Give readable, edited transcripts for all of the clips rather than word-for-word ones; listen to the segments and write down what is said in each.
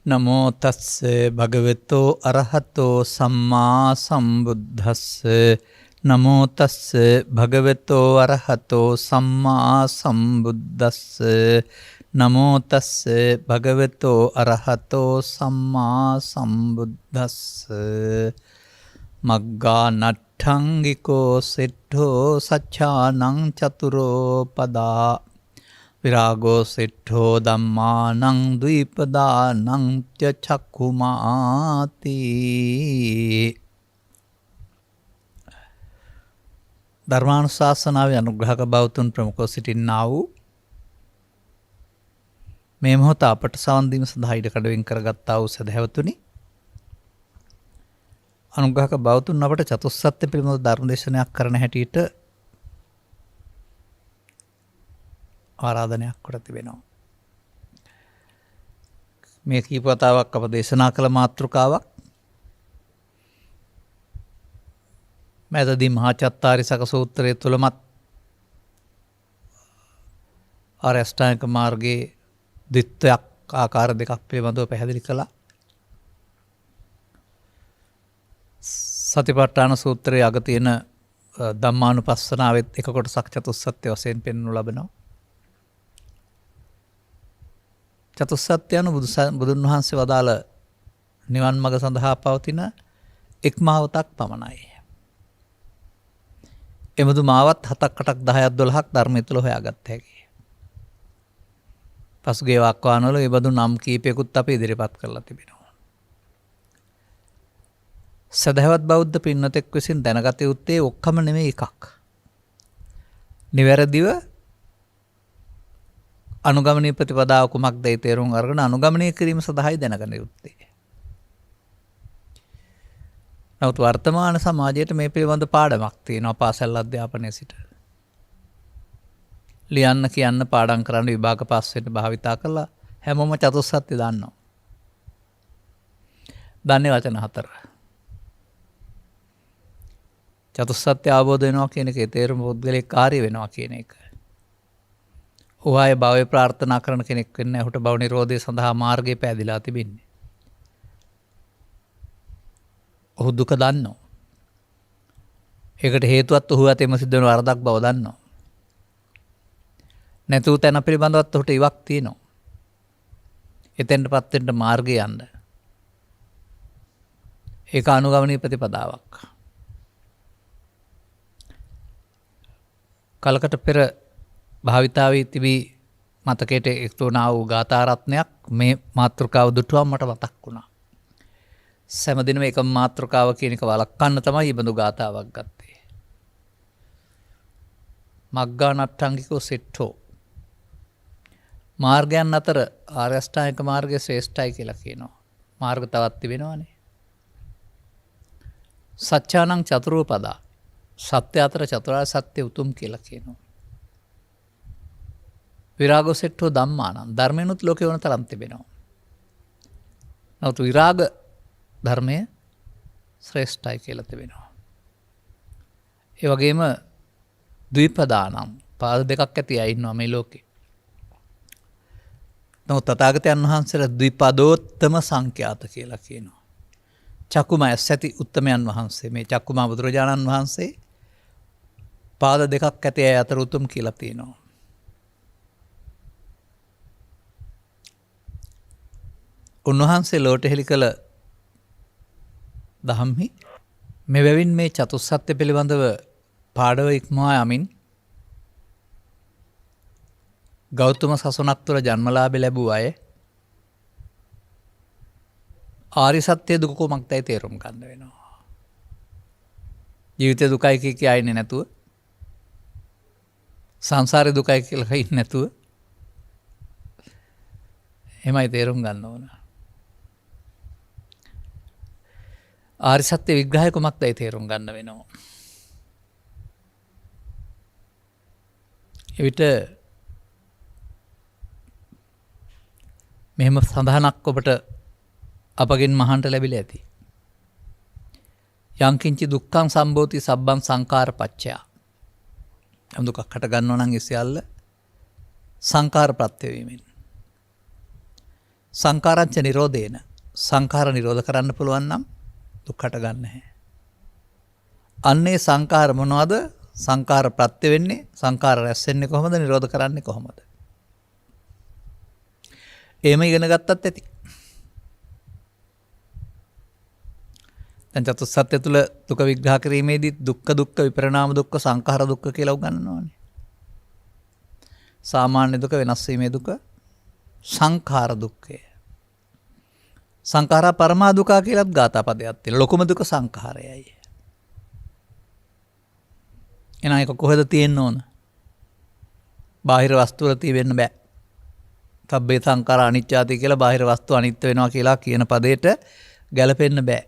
නමෝ තස්ස භගවතෝ අරහතෝ සම්මා සම්බුද්දස්ස නමෝ තස්ස භගවතෝ අරහතෝ සම්මා සම්බුද්දස්ස නමෝ තස්ස භගවතෝ අරහතෝ සම්මා සම්බුද්දස්ස මග්ගා නට්ඨංගිකෝ සෙට්ඨෝ සච්ඡානං චතුරෝ පදා විරාගෝ සිට්ඨෝ ධම්මානං ද්විපදානං ච චක්ඛුමාති. ධර්මානුශාසනාවේ අනුග්‍රහක බෞතුන් ප්‍රමුඛව සිටින්නා වූ මේ මොහොත අපට සවන් දීම සඳහා ඉඩකඩ වෙන් කරගත්තා වූ සදහැවතුනි, අනුග්‍රහක බෞතුන් අපට චතුස්සත්‍ය පිළිබඳ ධර්ම දේශනයක් කරන හැටියට ආරාධනයක් කොට තිබෙනවා. මේ කීප වතාවක් අප දේශනා කළ මාතෘකාවක් මෑතදී මහා චත්තාරිසක සූත්‍රයේ තුලමත් ආර්ය අෂ්ටාංගික මාර්ගයේ ද්විත්වයක් ආකාර දෙකක් පිළිබඳව පැහැදිලි කළා. සතිපට්ඨාන සූත්‍රයේ අග තියෙන ධම්මානුපස්සනාවෙත් එක කොටසක් චතුස්සත්‍ය වශයෙන් පෙන්වනු ලබනවා. චතුස්සත්‍ය යනු බුදුන් වහන්සේ වදාළ නිවන් මඟ සඳහා පවතින එක් මාවතක් පමණයි. එබඳු මාවත් 7ක් 8ක් 10ක් 12ක් ධර්මයේ තුල හොයාගත්ත හැකියි. පසුගිය වක්වානවල මේ බඳු නම් කීපයකුත් අපි ඉදිරිපත් කරලා තිබෙනවා. සදහවත් බෞද්ධ පින්නතෙක් විසින් දැනගත යුත්තේ ඔක්කම නෙමෙයි එකක්. නිවැරදිව අනුගමනීය ප්‍රතිපදාව කුමක්දයි තේරුම් අරගෙන අනුගමනය කිරීම සඳහායි දැනගන්න යුත්තේ. නමුත් වර්තමාන සමාජයට මේ පිළිබඳ පාඩමක් තියෙනවා පාසල් අධ්‍යාපනයේ සිට. ලියන්න කියන්න පාඩම් කරන්න විභාග පාස් වෙන්න භාවිතා කළා හැමෝම චතුස්සත්‍ය දන්නවා. දන්නේ වචන 4. චතුස්සත්‍ය අවබෝධ වෙනවා කියන එකේ තේරුම පුද්ගලික කාර්ය වෙනවා කියන එක. ඔහාය භවය ප්‍රාර්ථනා කරන කෙනෙක් වෙන්න ඔහුට භව නිරෝධය සඳහා මාර්ගය පෑදිලා තිබෙන්නේ. ඔහු දුක දන්නවා. ඒකට හේතුවත් ඔහු අතේම සිද්ධ වෙන වරදක් බව දන්නවා. නැතුව තැන පිළිබඳවත් ඔහුට ඉවක් තියෙනවා. එතෙන්ටපත් වෙන්න මාර්ගය යන්න. ඒක අනුගමනීය ප්‍රතිපදාවක්. කලකට පෙර භාවිතාවේ තිබී මතකයට එකතු වුණා වූ ගාථා රත්නයක් මේ මාතෘකාව දුටුවම මට මතක් වුණා. සෑමදිනම එකම මාතෘකාව කියන එක වළක්වන්න තමයි මේ බඳු ගාථාවක් ගත්තේ. මග්ගා නට්ඨංගිකෝ සෙට්ඨෝ. මාර්ගයන් අතර ආර්ය අෂ්ටාංගික මාර්ගය ශ්‍රේෂ්ඨයි කියලා කියනවා. මාර්ග තවත් තිබෙනවනේ. සත්‍යානං චතුරෝපදා. සත්‍ය අතර චතුරාර්ය සත්‍ය උතුම් කියලා කියනවා. විරාගෝ සෙට්ඨෝ ධම්මානං. ධර්මයනුත් ලෝකේ වන තරම් තිබෙනවා. නමුත් විරාග ධර්මය ශ්‍රේෂ්ඨයි කියලා තිබෙනවා. ඒ වගේම ද්විපදානම් පාද දෙකක් ඇති අය ඉන්නවා මේ ලෝකේ. නමුත් තථාගතයන් වහන්සේලා ද්විපදෝත්තම සංඛ්‍යාත කියලා කියනවා. චක්කුම ඇසැති උත්තමයන් වහන්සේ මේ චක්කුමා බුදුරජාණන් වහන්සේ පාද දෙකක් ඇති අය අතර උතුම් කියලා තියෙනවා. උන්වහන්සේ ලෝට හෙළි කළ දහම්හි මෙබැවින් මේ චතුස්සත්‍ය පිළිබඳව පාඩව ඉක්මවා යමින් ගෞතම සසුනක් තුළ ජන්මලාභ ලැබූ අය ආර්ය සත්‍ය දුක කොමක්දයි තේරුම් ගන්න වෙනවා. ජීවිතේ දුකයි කිය ඉන්නේ නැතුව සංසාරේ දුකයි කියලා ඉන්නේ නැතුව එමයි තේරුම් ගන්න ඕන. ආර්ය සත්‍ය විග්‍රහය කොමක්දයි තේරුම් ගන්න වෙනවා. එවිට මෙහෙම සඳහනක් ඔබට අපගෙන් මහන්ට ලැබිලා ඇති. යංකින්චි දුක්ඛං සම්භෝති සබ්බං සංඛාර පච්චය. දුකක් හට ගන්නවා නම් ඒ සියල්ල සංඛාර ප්‍රත්‍ය වීමෙන්. සංකාරංච නිරෝධේන සංඛාර නිරෝධ කරන්න පුළුවන් නම් දුක් හට ගන්න නැහැ. අන්නේ සංඛාර මොනවද? සංඛාර ප්‍රත්‍ය වෙන්නේ, සංඛාර රැස් වෙන්නේ කොහොමද? නිරෝධ කරන්නේ කොහොමද? එහෙම ඉගෙන ගත්තත් ඇති. දැන් චතුස්සත්‍ය තුල දුක විග්‍රහ කිරීමේදී දුක්ඛ දුක්ඛ විපරිණාම දුක්ඛ සංඛාර දුක්ඛ කියලා උගන්වනවානේ. සාමාන්‍ය දුක, වෙනස් වීමේ දුක, සංඛාර දුක්ඛය. සංඛාරා පරමා දුකා කියලාත් ගාථා පදයක් තියෙනවා. ලොකුම දුක සංඛාරයයි. එහෙනම් ඒක කොහෙද තියෙන්න ඕන? බාහිර වස්තු වල තියෙන්න බෑ. සබ්බේ සංඛාර අනිච්චාති කියලා බාහිර වස්තු අනිත්‍ය වෙනවා කියලා කියන පදේට ගැලපෙන්න බෑ.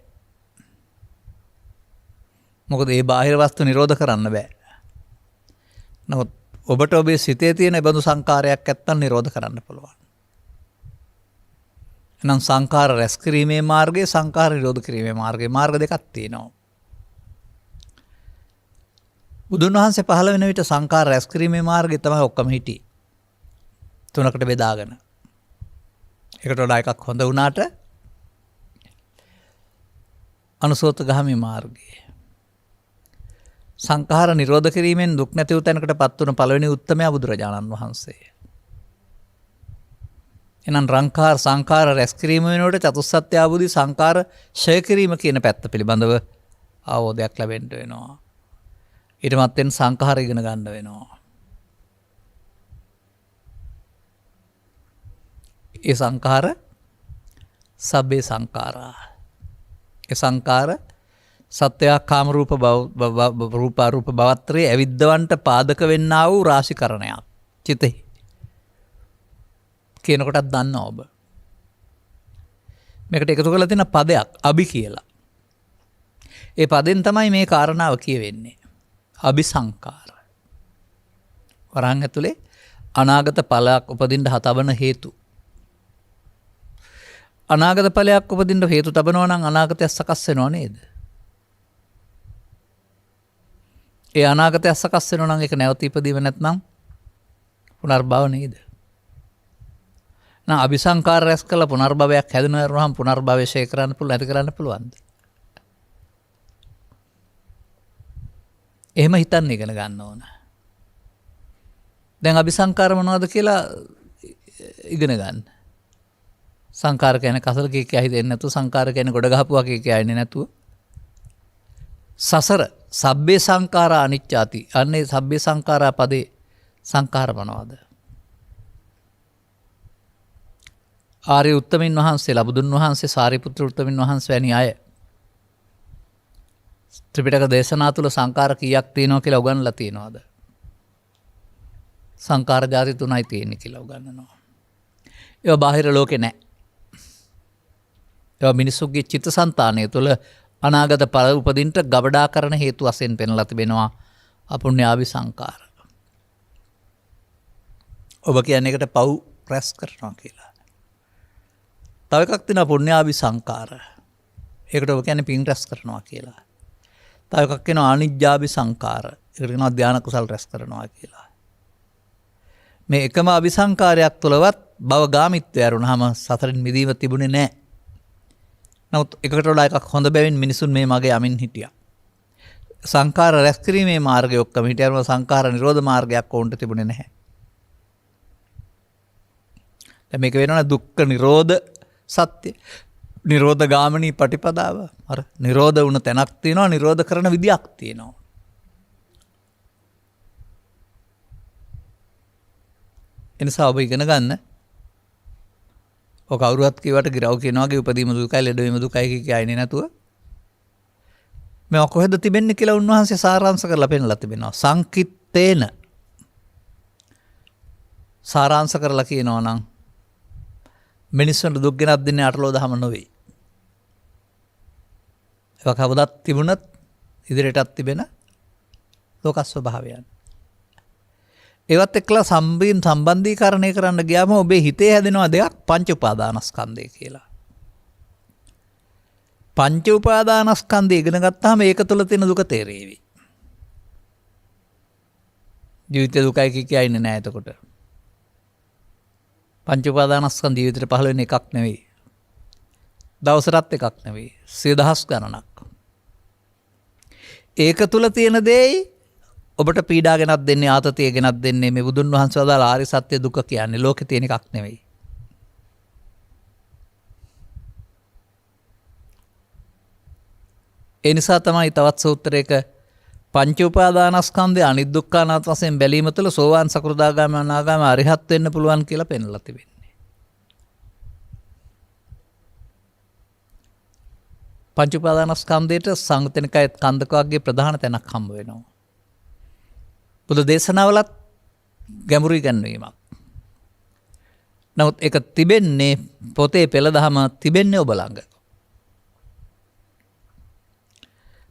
මොකද ඒ බාහිර වස්තු නිරෝධ කරන්න බෑ. නමුත් ඔබට ඔබේ සිතේ තියෙන බඳු සංඛාරයක් නැත්තම් නිරෝධ කරන්න පුළුවන්. එහෙනම් සංඛාර රැස් කිරීමේ මාර්ගය, සංඛාර නිරෝධ කිරීමේ මාර්ගය, මාර්ග දෙකක් තියෙනවා. බුදුන් වහන්සේ පහළ වෙන විට සංඛාර රැස් කිරීමේ මාර්ගය තමයි ඔක්කොම හිටියේ. තුනකට බෙදාගෙන. එකට වඩා එකක් හොඳ වුණාට අනුසෝතගාමී මාර්ගය. සංඛාර නිරෝධ කිරීමෙන් දුක් නැති වූ තැනකටපත් වුණ පළවෙනි උත්තමයා බුදුරජාණන් වහන්සේ. එහෙනම් සංඛාර රැස් කිරීම වෙනකොට චතුස්සත්‍ය ආબોධි සංඛාර ඡය කිරීම කියන පැත්ත පිළිබඳව අවබෝධයක් ලැබෙන්න වෙනවා. ඊට මත්තෙන් සංඛාර ඉගෙන ගන්න වෙනවා. ඒ සංඛාර සබ්බේ සංඛාරා. ඒ සංඛාර සත්‍යය කාම රූප රූපාරූප භවත්‍රයේ ඇවිද්දවන්ට පාදක වෙන්නා වූ රාශිකරණයක් චිතේ කියන කොටත් දන්නවා ඔබ. මේකට එකතු කරලා තියෙන පදයක් අභි කියලා. ඒ පදෙන් තමයි මේ කාරණාව කියවෙන්නේ. අபிසංකාර. වරහන් ඇතුලේ අනාගත ඵලයක් උපදින්න හතවන හේතු. අනාගත ඵලයක් උපදින්න හේතු තබනවා නම් අනාගතය සකස් වෙනව නේද? ඒ අනාගතය සකස් වෙනවා නම් ඒක නැවත ඉපදීම නැත්නම් පුනර්භව නේද? නම් අபிසංකාර රැස් කළ පුනර්භවයක් හැදෙනවම පුනර්භවය ශේ කරන්න පුළුවන්, නැති කරන්න පුළුවන්ද? එහෙම හිතන්න ඉගෙන ගන්න ඕන. දැන් අபிසංකාර මොනවද කියලා ඉගෙන ගන්න. සංකාර කියන්නේ කසල කී කියයි දෙන්නේ නැතුව, සංකාර කියන්නේ ගොඩ ගහපුවා කී කියන්නේ නැතුව. සසර සබ්බේ සංඛාරා අනිච්චාති. අන්නේ සබ්බේ සංඛාරා පදේ සංඛාර මොනවද? ආර්ය උත්තමින් වහන්සේලා, බුදුන් වහන්සේ, සාරිපුත්‍ර උත්තමින් වහන්සේ වැනි අය ත්‍රිපිටක දේශනා තුල සංඛාර කීයක් තියෙනවා කියලා උගන්වලා තියෙනවද? සංඛාර ಜಾති 3යි තියෙන්නේ කියලා උගන්වනවා. ඒවා බාහිර ලෝකේ නැහැ. ඒවා මිනිසුන්ගේ චිත්තසංතානය තුළ අනාගත ඵල උපදින්නට ගබඩා කරන හේතු වශයෙන් පෙන්ලා තිබෙනවා අපුණ්‍යාවි සංඛාර. ඔබ කියන්නේ එකට පව් රැස් කරනවා කියලා. තව එකක් තියෙනවා පුණ්‍යාවි සංඛාර. ඒකට ඔබ කියන්නේ පින් රැස් කරනවා කියලා. තව එකක් කියනවා අනිජ්ජාවි සංඛාර. ඒකට කියනවා ධානා කුසල් රැස් කරනවා කියලා. මේ එකම අபிසංකාරයක් තුලවත් භවගාමිත්වය අරුණාම සතරින් මිදීම තිබුණේ නැහැ. නමුත් එකකට වඩා එකක් හොඳ බැවින් මිනිසුන් මේ මගේ යමින් හිටියා. සංඛාර රැස් කිරීමේ මාර්ගය ඔක්කොම හිටියම සංඛාර නිරෝධ මාර්ගයක් වුන්ට තිබුණේ නැහැ. දැන් මේක වෙනවනේ දුක්ඛ නිරෝධ සත්‍ය. නිරෝධ ගාමිනී පටිපදාව. අර නිරෝධ වුණ තැනක් තියෙනවා, නිරෝධ කරන විදියක් තියෙනවා. එනිසා ඔබ ඉගෙන ගන්න. ඔය කවුරුත් කියවට ගිරව් කියනවා වගේ උපදීම දුකයි, ලෙඩවීම දුකයි කියයිනේ නැතුව. මේවා කොහෙද තිබෙන්නේ කියලා උන්වහන්සේ සාරාංශ කරලා පෙන්නලා තිබෙනවා. සංකිට්තේන සාරාංශ කරලා කියනවා නම් මිනිස්සුන්ට දුක් ගෙනත් දෙන්නේ අටලෝ දහම නෙවෙයි. ඒක කවදත් තිබුණත් ඉදිරියටත් තිබෙන ලෝක ස්වභාවයන්. ඒවත් එක්කලා සම්බන්ධීකරණය කරන්න ගියාම ඔබේ හිතේ හැදෙනවා දෙයක්, පංච උපාදානස්කන්ධය කියලා. පංච උපාදානස්කන්ධය ඉගෙන ගත්තාම ඒක තුළ තියෙන දුක තේරෙවි. ජීවිතේ දුකයි කියන්නේ නැහැ එතකොට. පංච උපාදානස්කන්ධ ජීවිතේට පහළ වෙන එකක් නෙවෙයි. දවසටත් එකක් නෙවෙයි. 100,000 ගණනක්. ඒක තුල තියෙන දෙයි ඔබට පීඩා ගෙනත් දෙන්නේ ආතතිය ගෙනත් දෙන්නේ මේ බුදුන් වහන්සේ වදාළ ආර්ය සත්‍ය දුක කියන්නේ ලෝකේ තියෙන එකක් නෙවෙයි. ඒ නිසා තමයි තවත් සූත්‍රයක පංච උපාදානස්කන්ධය අනිදුක්ඛ අනාත්ම වශයෙන් බැලීම තුළ සෝවාන් සකෘදාගාමී අනාගාමී අරිහත් වෙන්න පුළුවන් කියලා පෙන්වලා තිබෙන්නේ. පංච උපාදානස්කන්ධයට සංයුතනිකය කන්දක වර්ගයේ ප්‍රධාන තැනක් හම්බ වෙනවා. බුදු දේශනාවලත් ගැඹුරු ඉගැන්වීමක්. නමුත් ඒක තිබෙන්නේ පොතේ පෙළ දහම තිබෙන්නේ ඔබ ළඟ.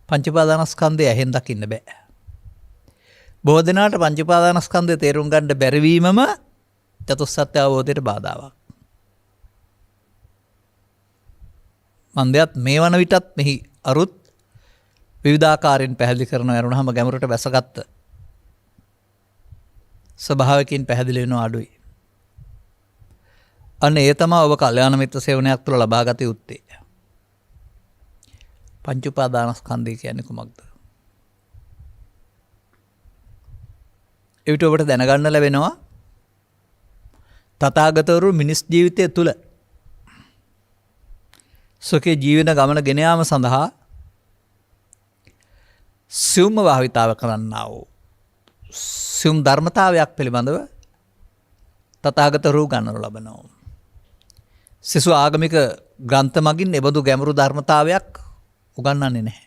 පංච උපාදානස්කන්ධය ඇහෙන් දකින්න බෑ. බොහෝ දෙනාට පංච උපාදානස්කන්ධය තේරුම් ගන්න බැරි වීමම චතුස්සත්‍ය අවබෝධයට බාධාවක්. මන්දයත් මේ වන විටත් මෙහි අරුත් විවිධාකාරයෙන් පැහැදිලි කරනවා යරුණාම ගැඹුරට බැසගත්ත ස්වභාවයකින් පැහැදිලි වෙනවා අඩුයි. අන්න ඒ තමයි ඔබ කල්යාණ මිත්‍ර සේවනයක් තුළ ලබා ගත යුත්තේ. පංච උපාදානස්කන්ධය කියන්නේ කුමක්ද? එවිට ඔබට දැනගන්න ලැබෙනවා තථාගතවරු මිනිස් ජීවිතය තුළ සුඛේ ජීවන ගමන ගෙන යාම සඳහා සියුම්ව භාවිතාව කරන්නා වූ සියුම් ධර්මතාවයක් පිළිබඳව තථාගතවරු ගන්නව ලබනවා. සිසු ආගමික ග්‍රන්ථ මගින් එබඳු ගැඹුරු ධර්මතාවයක් උගන්වන්නේ නැහැ.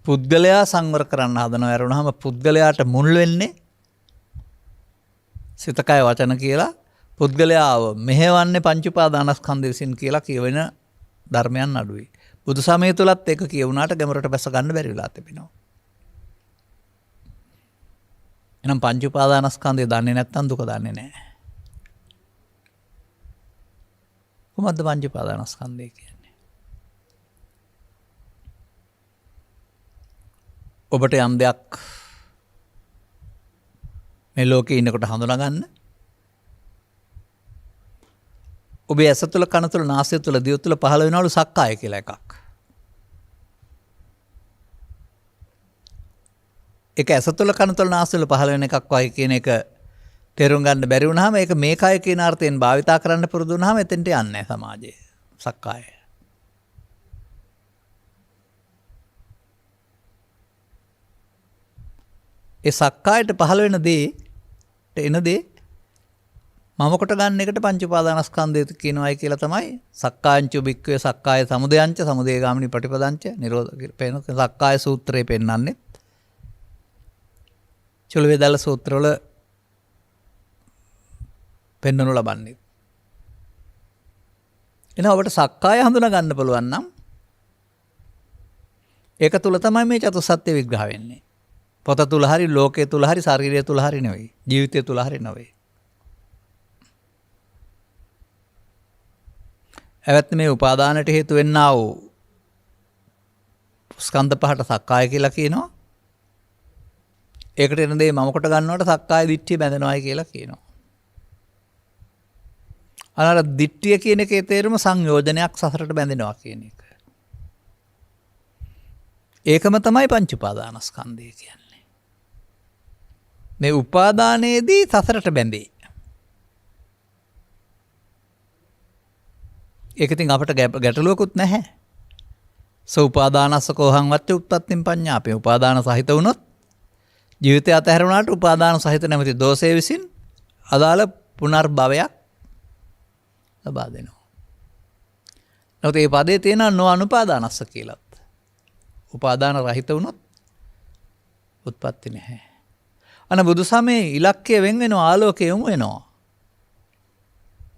පුද්ගලයා සංවර කරන්න හදනවා යරුණාම පුද්ගලයාට මුල් වෙන්නේ සිත කය වචන කියලා පුද්ගලයාව මෙහෙවන්නේ පංච උපාදානස්කන්ධය විසින් කියලා කියවෙන ධර්මයන් අඩුයි. බුදු සමය තුලත් ඒක කියුණාට ගැඹුරට බැස ගන්න බැරි වෙලා තිබෙනවා. එහෙනම් පංච උපාදානස්කන්ධය දන්නේ නැත්නම් දුක දන්නේ නැහැ. කොහොමද පංච උපාදානස්කන්ධය කියන්නේ? ඔබට යම් දෙයක් මේ ලෝකේ ඉන්නකොට හඳුනා ගන්න. ඔබේ ඇස තුළ කන තුළ නාසය තුළ දිව තුළ පහළ වෙනවලු සක්කාය කියලා එකක්. ඒක ඇස තුළ කන තුළ නාසය තුළ පහළ වෙන එකක් වයි කියන එක තේරුම් ගන්න බැරි වුණාම ඒක මේ කය කියන අර්ථයෙන් භාවිතා කරන්න පුරුදු වුණාම එතෙන්ට යන්නේ නැහැ සමාජයේ සක්කාය. ඒ සක්කායට පහළ වෙන දේට එන දේ මම කොට ගන්න එකට පංච උපාදානස්කන්ධය කියනවායි කියලා තමයි සක්කායංච බික්කවේ සක්කාය සමුදයංච සමුදය ගාමිනී ප්‍රතිපදංච නිරෝධ පේන සක්කාය සූත්‍රයේ පෙන්වන්නේ. චුල්ල වේදාල සූත්‍රවල පෙන්වනු ලබන්නේ. එහෙනම් ඔබට සක්කාය හඳුනා ගන්න පුළුවන් නම් ඒක තුල තමයි මේ චතුස්සත්‍ය විග්‍රහ වෙන්නේ. පොත තුල හරි ලෝකයේ තුල හරි ශරීරය තුල හරි නෙවෙයි. ජීවිතය තුල හරි නෙවෙයි. එවත් මේ උපාදානට හේතු වෙන්නා වූ ස්කන්ධ පහට සක්කාය කියලා කියනවා. ඒකට එන දේ මම කොට ගන්නවට සක්කාය දිට්ඨිය බැඳෙනවායි කියලා කියනවා. අර දිට්ඨිය කියන එකේ තේරුම සංයෝජනයක් සසරට බැඳෙනවා කියන එක. ඒකම තමයි පංච උපාදානස්කන්ධය කියන්නේ. මේ උපාදානයේදී සසරට බැඳේ. ඒක ඉතින් අපිට ගැටලුවකුත් නැහැ. සෝපාදානස්ස කෝහං වච්ච උත්පත්තිම් පඤ්ඤාපේ උපාදාන සහිත වුණොත් ජීවිතය අතහැරුණාට උපාදාන සහිත නැමැති දෝෂය විසින් අදාළ පුනර්භවයක් ලබා දෙනවා. නමුත් මේ පදේ තියෙන නොඅනුපාදානස්ස කියලාත්. උපාදාන රහිත වුණොත් උත්පත්ති නැහැ. අන බුදුසමයේ ඉලක්කය වෙන් වෙනවා ආලෝකය යොමු වෙනවා.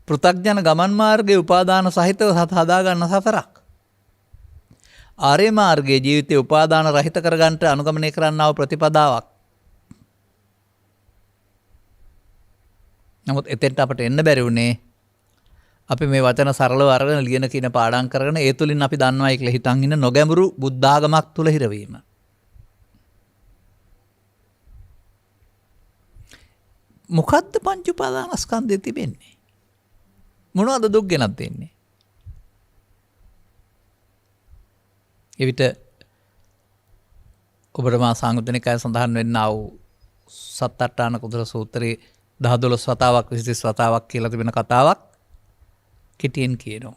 පෘථග්ජන ගමන් මාර්ගයේ උපාදාන සහිතව හදා ගන්න සතරක්. ආර්ය මාර්ගයේ ජීවිතේ උපාදාන රහිත කරගන්නට අනුගමනය කරන්නා වූ ප්‍රතිපදාවක්. නමුත් එතෙන්ට අපට එන්න බැරි වුණේ අපි මේ වචන සරලව අරගෙන ලියන කියන පාඩම් කරගෙන ඒ තුලින් අපි දන්නවයි කියලා හිතන් ඉන්න නොගැඹුරු බුද්ධාගමක් තුල හිරවීම. මොකද්ද පංච උපාදානස්කන්ධය තිබෙන්නේ? මොනවද දුක් ගෙනත් දෙන්නේ? එවිට ඔබට මා සංයුත්තනිකායේ සඳහන් වෙන්නා වූ සත්තට්ඨාන කුසල සූත්‍රයේ 10-12 වතාවක් 20 වතාවක් කියලා තිබෙන කතාවක් කෙටියෙන් කියනවා.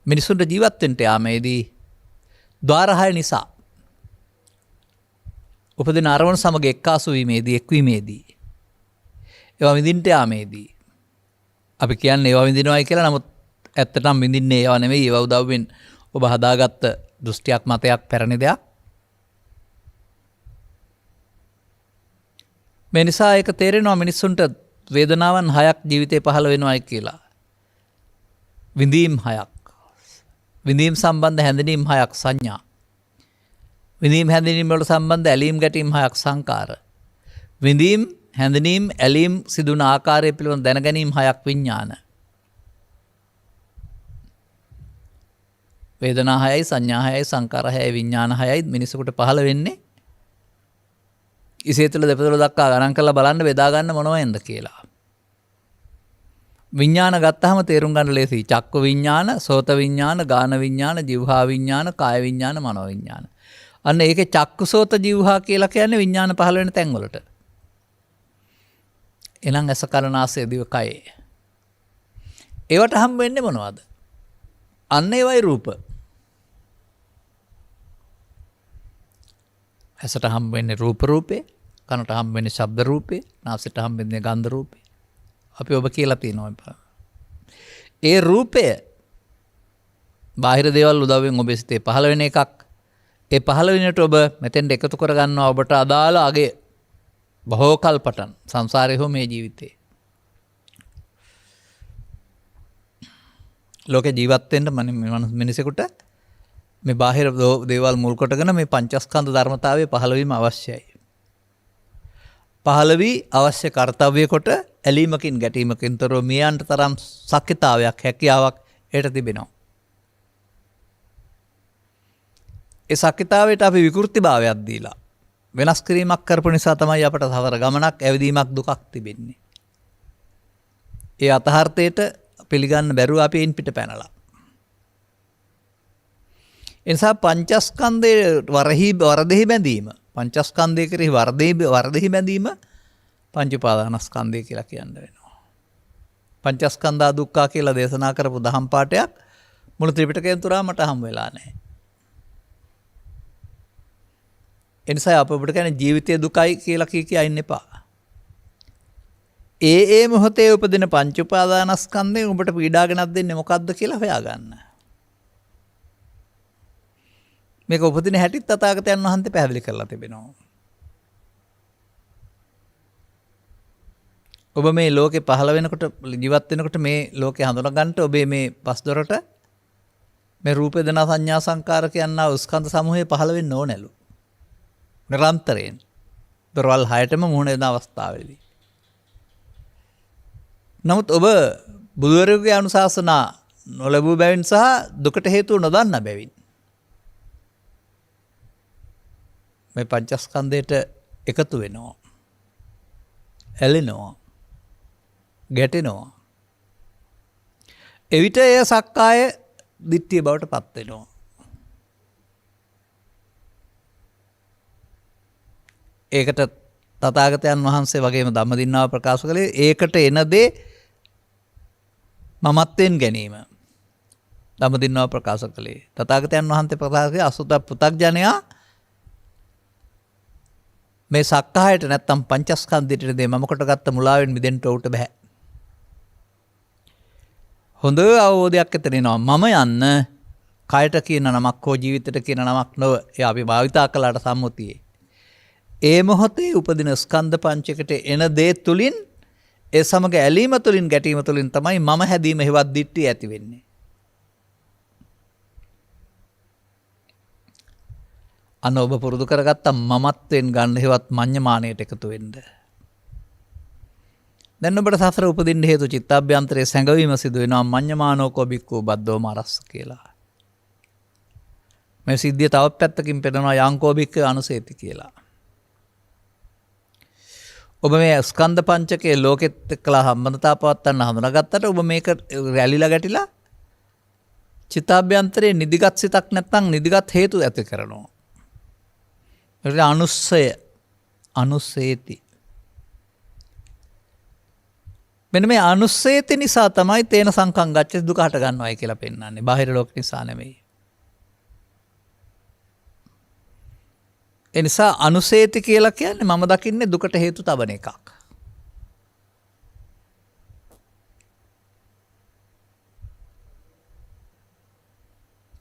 මිනිසුන්ට ජීවත් වෙන්න යාමේදී ద్వාර 6 නිසා උපදින අරමුණු සමග එක්කාසු වීමේදී එක්වීමේදී ඒවා විඳින්න යාමේදී අපි කියන්නේ ඒවා විඳිනවායි කියලා. නමුත් ඇත්තටම විඳින්නේ ඒවා නෙවෙයි. ඒවා උදව්වෙන් ඔබ හදාගත්ත දෘෂ්ටියක් මතයක් පැරණි දෙයක්. මේ නිසා ඒක තේරෙනවා මිනිස්සුන්ට වේදනාවන් 6ක් ජීවිතේ පහළ වෙනවායි කියලා. විඳීම් 6ක්. විඳීම් සම්බන්ධ හැඳිනීම් 6ක් සංඥා. විඳීම් හැඳිනීම් වලට සම්බන්ධ ඇලීම් ගැටීම් 6ක් සංකාර. විඳීම් හැඳිනීම් ඇලීම් සිදුවන ආකාරය පිළිබඳ දැනගැනීම් 6ක් විඥාන. වේදනා 6යි සංඥා 6යි සංකාර 6යි විඥාන 6යි මිනිසෙකුට පහළ වෙන්නේ. ඉසේ තුළ දෙපතුල දක්වා ගණන් කරලා බලන්න බෙදා ගන්න මොනවද කියලා. විඥාන ගත්තාම තේරුම් ගන්න ලේසියි. චක්ක විඥාන, සෝත විඥාන, ගාන විඥාන, જીවහා විඥාන, කාය විඥාන, මනෝ විඥාන. අන්න ඒකේ චක්ක සෝත જીවහා කියලා කියන්නේ විඥාන පහළ වෙන තැන් වලට. එනම් ඇස කන නාසය දිව කය. ඒවට හම් වෙන්නේ මොනවද? අන්න ඒවයි රූප. ඇසට හම් වෙන්නේ රූප රූපේ, කනට හම් වෙන්නේ ශබ්ද රූපේ, නාසයට හම් වෙන්නේ ගන්ධ රූපේ. අපි ඔබ කියලා තියෙනවා. ඒ රූපය බාහිර දේවල් උදව්වෙන් ඔබේ සිතේ පහළ වෙන එකක්. ඒ පහළ වෙනට ඔබ මෙතෙන්ට එකතු කර ගන්නවා ඔබට අදාළ අගේ බොහෝ කල්පටන් සංසාරේ හෝ මේ ජීවිතේ. ලෝකේ ජීවත් වෙන්න මිනිසෙකුට මේ බාහිර දේවල් මුල් කොටගෙන මේ පංචස්කන්ධ ධර්මතාවය පහළ වීම අවශ්‍යයි. පහළ වී අවශ්‍ය කාර්යය කොට ඇලීමකින් ගැටීමකින් තොරව මියන්ට තරම් ශක්තිතාවයක් හැකියාවක් ඒට තිබෙනවා. ඒ ශක්තිතාවයට අපි විකෘතිභාවයක් දීලා වෙනස් කිරීමක් කරපු නිසා තමයි අපට සතර ගමනක් ඇවිදීමක් දුකක් තිබෙන්නේ. ඒ අතහර්ථයට පිළිගන්න බැරුව අපි ඉන් පිට පැනලා. එනිසා පංචස්කන්ධයේ වරදෙහි බැඳීම, පංචස්කන්ධය කෙරෙහි වරදෙහි බැඳීම පංච උපාදානස්කන්ධය කියලා කියන්න වෙනවා. පංචස්කන්ධා දුක්ඛා කියලා දේශනා කරපු දහම් පාඨයක් මුළු ත්‍රිපිටකයෙන් තුරා මට හම් වෙලා නැහැ. එනිසා අප ඔබට කියන්නේ ජීවිතයේ දුකයි කියලා කිය ඉන්න එපා. ඒ මොහොතේ උපදින පංච උපාදානස්කන්ධයෙන් ඔබට පීඩාගෙනක් දෙන්නේ මොකද්ද කියලා හොයාගන්න. මේක උපදින හැටිත් තථාගතයන් වහන්සේ පැහැදිලි කරලා තිබෙනවා. ඔබ මේ ලෝකේ පහළ වෙනකොට ජීවත් වෙනකොට මේ ලෝකේ හඳුනා ගන්නට ඔබේ මේ පස්දොරට මේ රූප වේදනා සංඥා සංකාර කියනා ස්කන්ධ සමූහය පහළ වෙන්න ඕනලු. නිරන්තරයෙන්. දොරවල් 6ටම මුහුණ දෙන අවස්ථාවේදී. නමුත් ඔබ බුදුවරයෙකුගේ අනුශාසනා නොලැබූ බැවින් සහ දුකට හේතුව නොදන්නා බැවින් මේ පංචස්කන්ධයට එකතු වෙනවා. ඇලෙනවා. ගැටෙනවා. එවිට එය සක්කාය දිට්ඨිය බවට පත් වෙනවා. ඒකට තථාගතයන් වහන්සේ වගේම ධම්මදින්නාව ප්‍රකාශ කළේ ඒකට එන දේ මමත්වෙන් ගැනීම. ධම්මදින්නාව ප්‍රකාශ කළේ තථාගතයන් වහන්සේ ප්‍රකාශ කළේ අසුත පු탁ජනයා මේ සක්කායට නැත්තම් පංචස්කන්ධයට දේ මම කොට ගත්ත මුලාවෙන් මිදෙන්න උට බෑ. හොඳ අවබෝධයක් ඇති වෙනවා. මම යන්න කයට කියන නමක් හෝ ජීවිතයට කියන නමක් නොව ඒ අපි භාවිතා කළාට සම්මුතියේ. ඒ මොහොතේ උපදින ස්කන්ධ පංචකට එන දේ තුලින් ඒ සමග ඇලීම තුලින් ගැටීම තුලින් තමයි මම හැදීම හේවත් දිට්ඨිය ඇති වෙන්නේ. අන්න ඔබ පුරුදු කරගත්ත මමත්වෙන් ගන්න හේවත් මඤ්ඤමාණයට එකතු වෙන්න. දැන් ඔබට සසර උපදින්න හේතු චිත්තාභ්‍යන්තරයේ සැඟවීම සිදු වෙනවා මඤ්ඤමානෝකෝ බික්කෝ බද්දෝ මාරස්ස කියලා. මේ සිද්ධිය තවත් පැත්තකින් පෙන්නනවා යංකෝ බික්ක අනුසේති කියලා. ඔබ මේ ස්කන්ධ පංචකයේ ලෝකෙත් එක්කලා සම්බන්ධතාව පවත්වන්න හඳුනාගත්තට ඔබ මේක රැලිලා ගැටිලා චිත්තාභ්‍යන්තරයේ නිදිගත් සිතක් නැත්නම් නිදිගත් හේතු ඇති කරනවා. ඒක අනුස්සේති. මෙන්න මේ අනුස්සේති නිසා තමයි තේන සංකම් ගච්ඡති දුක හට ගන්නවයි කියලා පෙන්වන්නේ. බාහිර ලෝක නිසා නෙමෙයි. ඒ නිසා අනුසේති කියලා කියන්නේ මම දකින්නේ දුකට හේතු තබන එකක්.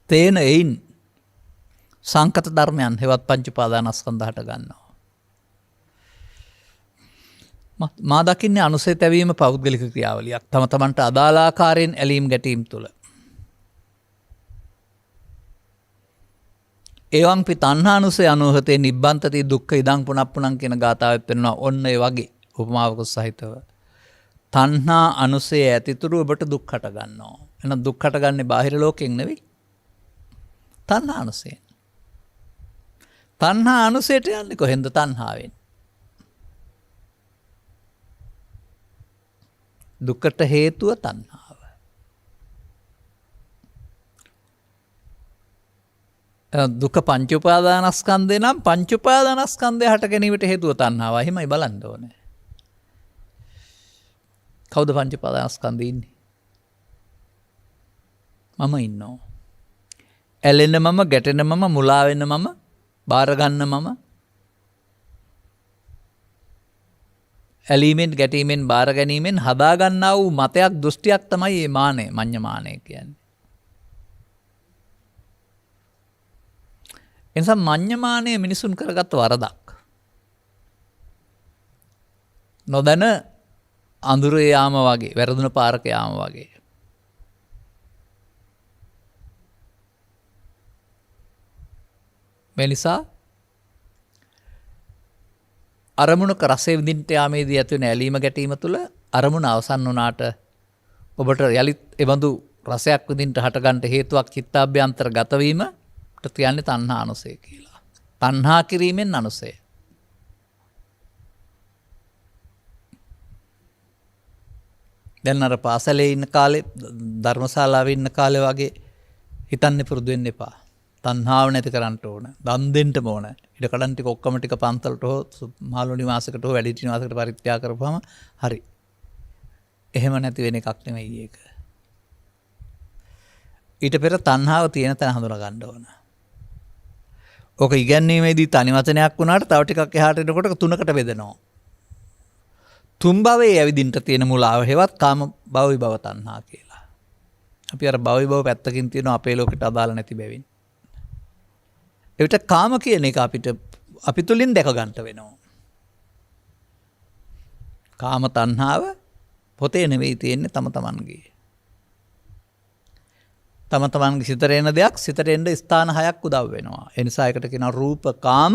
තේන එයින් සංකත ධර්මයන් හෙවත් පංච උපාදානස්කන්ධ හට ගන්නවා. මා දකින්නේ අනුසය තැවීම පෞද්ගලික ක්‍රියාවලියක්. තම තමන්ට අදාළ ආකාරයෙන් ඇලීම් ගැටීම් තුළ. ඒවංපි තණ්හානුසය අනුහතේ නිබ්බන්තති දුක්ඛ ඉදං පුනප්පුනං කියන ගාථාවෙත් වෙනවා. ඔන්න ඒ වගේ උපමාවක සහිතව. තණ්හා අනුසය ඇතිතුරු ඔබට දුක් හට ගන්නවා. එහෙනම් දුක් හටගන්නේ බාහිර ලෝකයෙන් නෙවෙයි. තණ්හා අනුසයෙන්. තණ්හා අනුසයට යන්නේ කොහෙන්ද? තණ්හාවෙන්. දුකට හේතුව තණ්හාව. දුක පංච උපාදානස්කන්ධය නම් පංච උපාදානස්කන්ධය හට ගැනීමට හේතුව තණ්හාව. එහෙමයි බලන්න ඕනේ. කවුද පංච උපාදානස්කන්ධය ඉන්නේ? මම ඉන්නවා. ඇලෙන මම, ගැටෙන මම, මුලා වෙන මම, බාර ගන්න මම. ඇලීමෙන් ගැටීමෙන් බාර ගැනීමෙන් හදා ගන්නා වූ මතයක් දෘෂ්ටියක් තමයි මේ මානය, මඤ්ඤමානය කියන්නේ. එනිසා මඤ්ඤමානය මිනිසුන් කරගත් වරදක්. නොදැන අඳුරේ යාම වගේ, වැරදුන පාරක යාම වගේ. මේ නිසා අරමුණක රසය විඳින්නට යාමේදී ඇති වෙන ඇලීම ගැටීම තුළ අරමුණ අවසන් වුණාට ඔබට යලිත් එබඳු රසයක් විඳින්නට හටගන්න හේතුවක් චිත්තාභ්‍යන්තර ගත වීමට කියන්නේ තණ්හා අනුසය කියලා. තණ්හා කිරීමෙන් අනුසය. දැන් අර පාසලේ ඉන්න කාලේ ධර්මශාලාවේ ඉන්න කාලේ වගේ හිතන්න පුරුදු වෙන්න එපා. තණ්හාව නැති කරන්න ඕන. දන් දෙන්න ඕන. ඉඩ කඩන් ටික ඔක්කොම ටික පන්සලට හෝ මහලු නිවාසයකට හෝ වැඩිහිටි නිවාසයකට පරිත්‍යාග කරපුවාම හරි. එහෙම නැති වෙන එකක් නෙමෙයි ඒක. ඊට පෙර තණ්හාව තියෙන තැන හඳුනා ගන්න ඕන. ඕක ඉගැන්වීමේදී තනි වචනයක් වුණාට තව ටිකක් එහාට එනකොට තුනකට බෙදෙනවා. තුන් භවයේ ඇවිදින්න තියෙන මුලාව හේවත් කාම භව විභව තණ්හා කියලා. අපි අර භව විභව පැත්තකින් තියෙනවා අපේ ලෝකෙට අදාළ නැති බැවින්. එවිට කාම කියන එක අපි තුලින් දැක ගන්නට වෙනවා. කාම තණ්හාව පොතේ නෙවෙයි තියෙන්නේ තම තමන්ගේ. තම තමන්ගේ සිතට එන දෙයක් සිතට එන්න ස්ථාන හයක් උදව් වෙනවා. ඒ නිසා ඒකට කියනවා රූප කාම,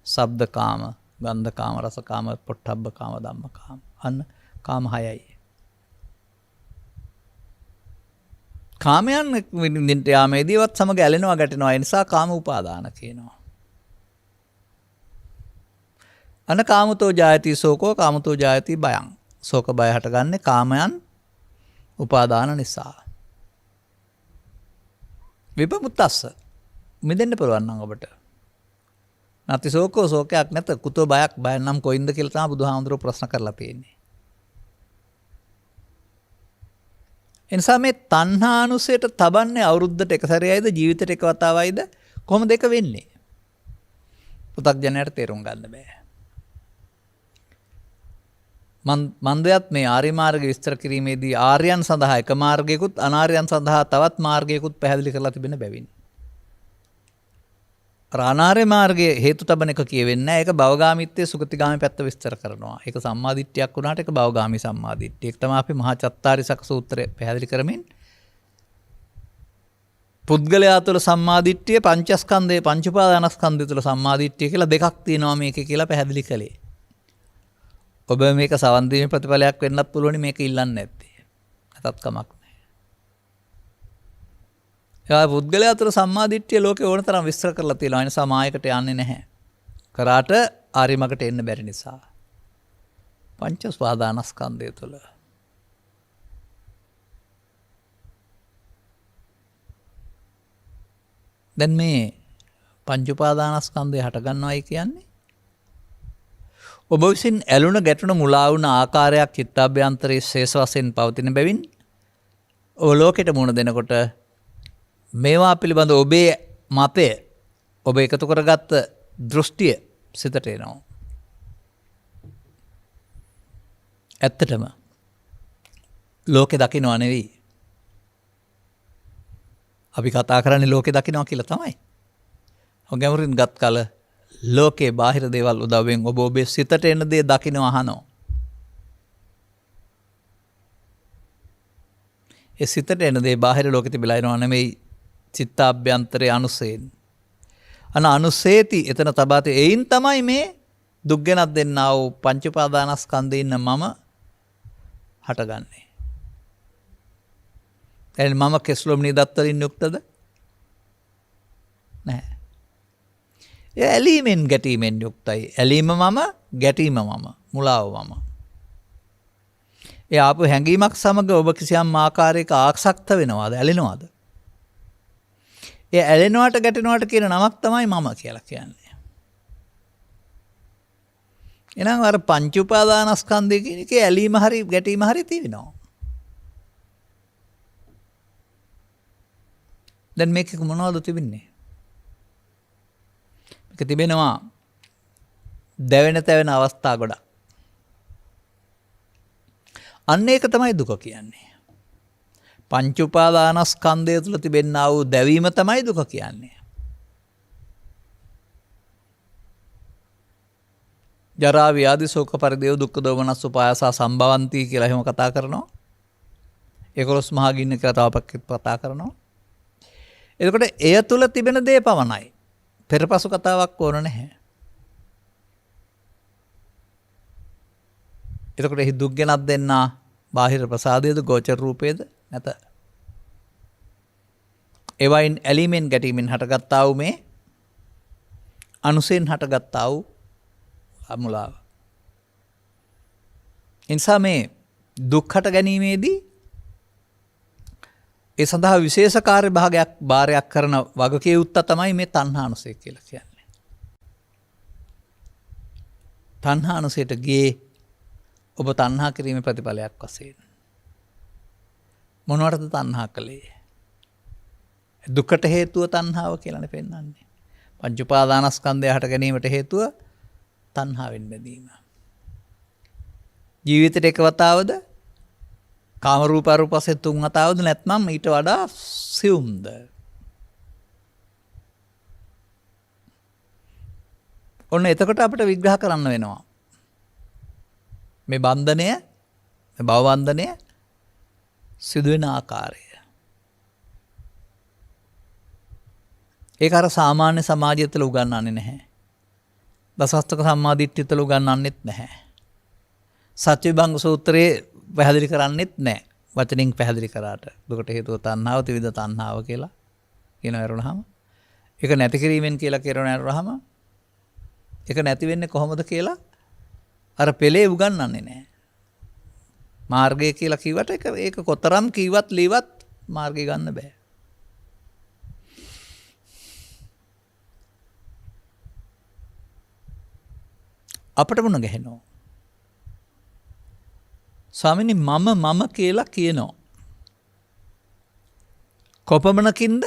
ශබ්ද කාම, ගන්ධ කාම, රස කාම, පොට්ටබ්බ කාම, ධම්ම කාම. අන්න කාම හයයි. කාමයන් විඳින්නට යාමේදීවත් සමග ඇලෙනවා ගැටෙනවා. ඒ නිසා කාම උපාදාන කියනවා. අන කාමතෝ ජායති සෝකෝ කාමතෝ ජායති බයං. ශෝක බය හටගන්නේ කාමයන් උපාදාන නිසා. විපමුත්තස්ස මිදෙන්න පුළුවන් නම් ඔබට. නැති ශෝකෝ ශෝකයක් නැත. කුතෝ බයක් බය නම් කොයින්ද කියලා තමයි බුදුහාමුදුරුවෝ ප්‍රශ්න කරලා තියෙන්නේ. එනිසා මේ තණ්හානුසයට තබන්නේ අවුරුද්දට එක සැරේයිද ජීවිතේට එක වතාවයිද කොහොමද ඒක වෙන්නේ? පුතග්ජනයට තේරුම් ගන්න බෑ. මන්දයත් මේ ආර්ය මාර්ගය විස්තර කිරීමේදී ආර්යයන් සඳහා එක මාර්ගයකුත් අනාර්යයන් සඳහා තවත් මාර්ගයකුත් පැහැදිලි කරලා තිබෙන බැවින්. අනාර්ය මාර්ගයේ හේතු තබන එක කියවෙන්නේ නැහැ. ඒක භවගාමීත්වයේ සුගතිගාමී පැත්ත විස්තර කරනවා. ඒක සම්මාදිට්ඨියක් වුණාට ඒක භවගාමී සම්මාදිට්ඨිය. ඒක තමයි අපි මහා චත්තාරිසක සූත්‍රය පැහැදිලි කරමින් පුද්ගලයා තුළ සම්මාදිට්ඨිය පංචස්කන්ධයේ පංච උපාදානස්කන්ධය තුළ සම්මාදිට්ඨිය කියලා දෙකක් තියෙනවා මේකේ කියලා පැහැදිලි කළේ. ඔබ මේක සවන් දීමේ ප්‍රතිඵලයක් වෙන්නත් පුළුවන් මේක ඉල්ලන්නේ නැත්තේ. අතත් කමක් නැහැ. ඒ පුද්ගලයා තුළ සම්මාදිට්ඨිය ලෝකේ ඕන තරම් විස්තර කරලා තියෙනවා. ඒ නිසා මායකට යන්නේ නැහැ. කරාට ආරිමකට එන්න බැරි නිසා. පංච උපාදානස්කන්ධය තුළ. දැන් මේ පංච උපාදානස්කන්ධය හටගන්නවයි කියන්නේ ඔබ විසින් ඇලුන ගැටුණ මුලා වුණ ආකාරයක් චිත්තාභ්‍යන්තරයේ ශේෂ වශයෙන් පවතින බැවින් ඔබ ලෝකෙට මුණ දෙනකොට මේවා පිළිබඳ ඔබේ මතය ඔබ එකතු කරගත්ත දෘෂ්ටිය සිතට එනවා. ඇත්තටම ලෝකෙ දකිනවා නෙවෙයි. අපි කතා කරන්නේ ලෝකෙ දකිනවා කියලා තමයි. ගැඹුරින් ගත් කල ලෝකේ බාහිර දේවල් උදව්වෙන් ඔබ ඔබේ සිතට එන දේ දකිනවා අහනවා. ඒ සිතට එන දේ බාහිර ලෝකෙ තිබිලා එනවා නෙමෙයි චිත්තාභ්‍යන්තරයේ අනුසයෙන්. අනුසේති එතන තබාතේ එයින් තමයි මේ දුක් ගෙනත් දෙන්නා වූ පංච උපාදානස්කන්ධේ ඉන්න මම හටගන්නේ. දැන් මම කෙස්ලොම්නි දත් වලින් යුක්තද? නැහැ. ඒ ඇලීමෙන් ගැටීමෙන් යුක්තයි. ඇලීම මම, ගැටීම මම, මුලාව මම. ඒ ආපු හැඟීමක් සමග ඔබ කිසියම් ආකාරයක ආසක්ත වෙනවද? ඇලෙනවද? ඒ ඇලෙනවට ගැටෙනවට කියන නමක් තමයි මම කියලා කියන්නේ. එහෙනම් අර පංච උපාදානස්කන්ධය කියන එකේ ඇලීම හරි ගැටීම හරි තියෙනවා. දැන් මේක මොනවද තිබෙන්නේ? මේක තිබෙනවා දැවෙන තැවෙන අවස්ථා ගොඩක්. අන්න ඒක තමයි දුක කියන්නේ. පංච උපාදානස්කන්ධය තුළ තිබෙනා වූ දැවීම තමයි දුක කියන්නේ. ජරා ව්‍යාධි ශෝක පරිදේව දුක්ඛ දෝමනස් උපායාස සම්භවಂತಿ කියලා එහෙම කතා කරනවා. 11 මහා ගින්න කියලා තව කතා කරනවා. එතකොට එය තුල තිබෙන දේ පමණයි. පෙරපසු කතාවක් ඕන නැහැ. එතකොට එහි දුක් ගෙනත් දෙන්නා බාහිර ප්‍රසාදයේද ගෝචර රූපයේද නැත. එවයින් ඇලීමෙන් ගැටීමෙන් හටගත්තා වූ මේ අනුසයෙන් හටගත්තා වූ අමුලාව. එනිසා මේ දුක් හට ගැනීමේදී ඒ සඳහා විශේෂ කාර්ය භාරයක් කරන වගකීම් උත්ත තමයි මේ තණ්හානුසය කියලා කියන්නේ. තණ්හානුසයට ගියේ ඔබ තණ්හා කිරීමේ ප්‍රතිඵලයක් වශයෙන්. මොනවටද තණ්හා කළේ? දුකට හේතුව තණ්හාව කියලානේ පෙන්වන්නේ. පංච උපාදානස්කන්ධය හට ගැනීමට හේතුව තණ්හාවෙන් බැඳීම. ජීවිතේට එක වතාවද කාම රූප අරූප වශයෙන් තුන් වතාවද නැත්නම් ඊට වඩා සියුම්ද? ඔන්න එතකොට අපිට විග්‍රහ කරන්න වෙනවා. මේ බන්ධනය, මේ භව බන්ධනය සිදුවෙන ආකාරය. ඒක අර සාමාන්‍ය සමාජය තුළ උගන්වන්නේ නැහැ. දසස්තක සම්මාදිට්ඨිය තුළ උගන්වන්නෙත් නැහැ. සත්‍යවිභංග සූත්‍රයේ පැහැදිලි කරන්නෙත් නැහැ. වචනින් පැහැදිලි කරාට දුකට හේතුව තණ්හාව, ත්‍රිවිධ තණ්හාව කියලා කියන වරුණාම ඒක නැති කිරීමෙන් කියලා කරන වරුණාම ඒක නැති වෙන්නේ කොහොමද කියලා අර පෙළේ උගන්වන්නේ නැහැ. මාර්ගය කියලා කිව්වට ඒක කොතරම් කිව්වත් ලීවත් මාර්ගය ගන්න බෑ. අපට මොන ගැහෙනවා? ස්වාමිනී මම කියලා කියනවා. කොපමණකින්ද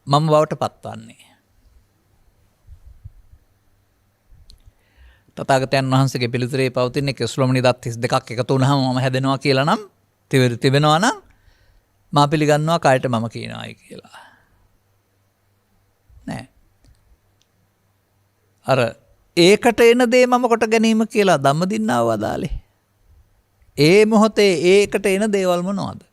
මම බවට පත්වන්නේ? තථාගතයන් වහන්සේගේ පිළිතුරේ පවතින කෙස්ලොමනි දත් 32ක් එකතු වුණාම මම හැදෙනවා කියලා නම් තිබෙනවා නම් මා පිළිගන්නවා කායට මම කියනවායි කියලා. නෑ. අර ඒකට එන දේ මම කොට ගැනීම කියලා ධම්මදින්නාව වදාලේ. ඒ මොහොතේ ඒකට එන දේවල් මොනවද?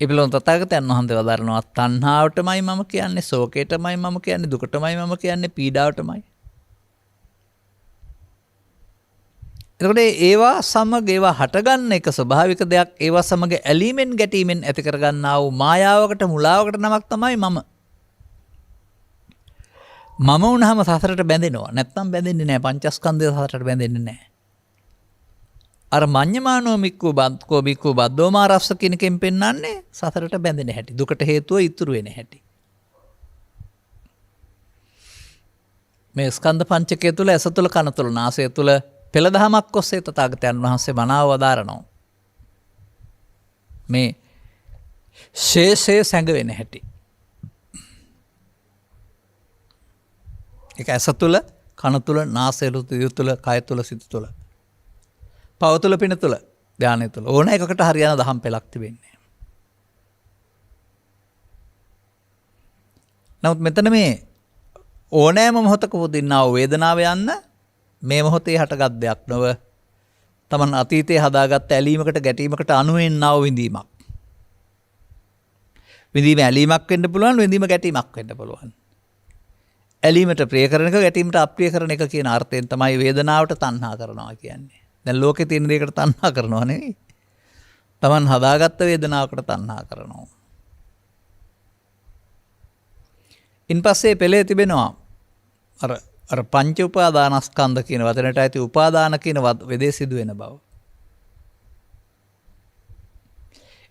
ඉබලොන් තථාගතයන් වහන්සේ වදාරනවා තණ්හාවටමයි මම කියන්නේ, ශෝකයටමයි මම කියන්නේ, දුකටමයි මම කියන්නේ, පීඩාවටමයි. එතකොට ඒවා සමග ඒවා හටගන්න එක ස්වභාවික දෙයක්. ඒවා සමග ඇලීමෙන් ගැටීමෙන් ඇති කරගන්නා වූ මායාවකට මුලාවකට නමක් තමයි මම. මම වුණාම සසරට බැඳෙනවා. නැත්තම් බැඳෙන්නේ නැහැ. පංචස්කන්ධය සසරට බැඳෙන්නේ නැහැ. අර මඤ්ඤමානෝ මික්කෝ බන්කෝ බික්කෝ බද්දෝමාරස්ස කිනකෙන් පෙන්වන්නේ සසරට බැඳෙන හැටි. දුකට හේතුව ඉතුරු වෙන හැටි. මේ ස්කන්ධ පංචකය තුළ ඇස තුළ කන තුළ නාසය තුළ පෙළ දහමක් ඔස්සේ තථාගතයන් වහන්සේ මනාව වදාරනවා. මේ ශේෂයේ සැඟවෙන හැටි. ඒක ඇස තුළ කන තුළ නාසය තුළ කය තුළ සිත තුළ පව තුළ පින තුළ ධානය තුළ ඕන එකකට හරියන දහම් පෙළක් තිබෙන්නේ. නමුත් මෙතන මේ ඕනෑම මොහොතක උපදින්නා වූ වේදනාව යන්න මේ මොහොතේ හටගත් දෙයක් නොව තමන් අතීතයේ හදාගත්ත ඇලීමකට ගැටීමකට අනු වෙන්නා වූ විඳීමක්. විඳීම ඇලීමක් වෙන්න පුළුවන්, විඳීම ගැටීමක් වෙන්න පුළුවන්. ඇලීමට ප්‍රිය කරන එක, ගැටීමට අප්‍රිය කරන එක කියන අර්ථයෙන් තමයි වේදනාවට තණ්හා කරනවා කියන්නේ. දැන් ලෝකේ තියෙන දේකට තණ්හා කරනවා නෙවෙයි. තමන් හදාගත්ත වේදනාවකට තණ්හා කරනවා. ඉන්පස්සේ පෙළේ තිබෙනවා අර පංච උපාදානස්කන්ධ කියන වචනට ඇති උපාදාන කියන වදේ සිදු වෙන බව.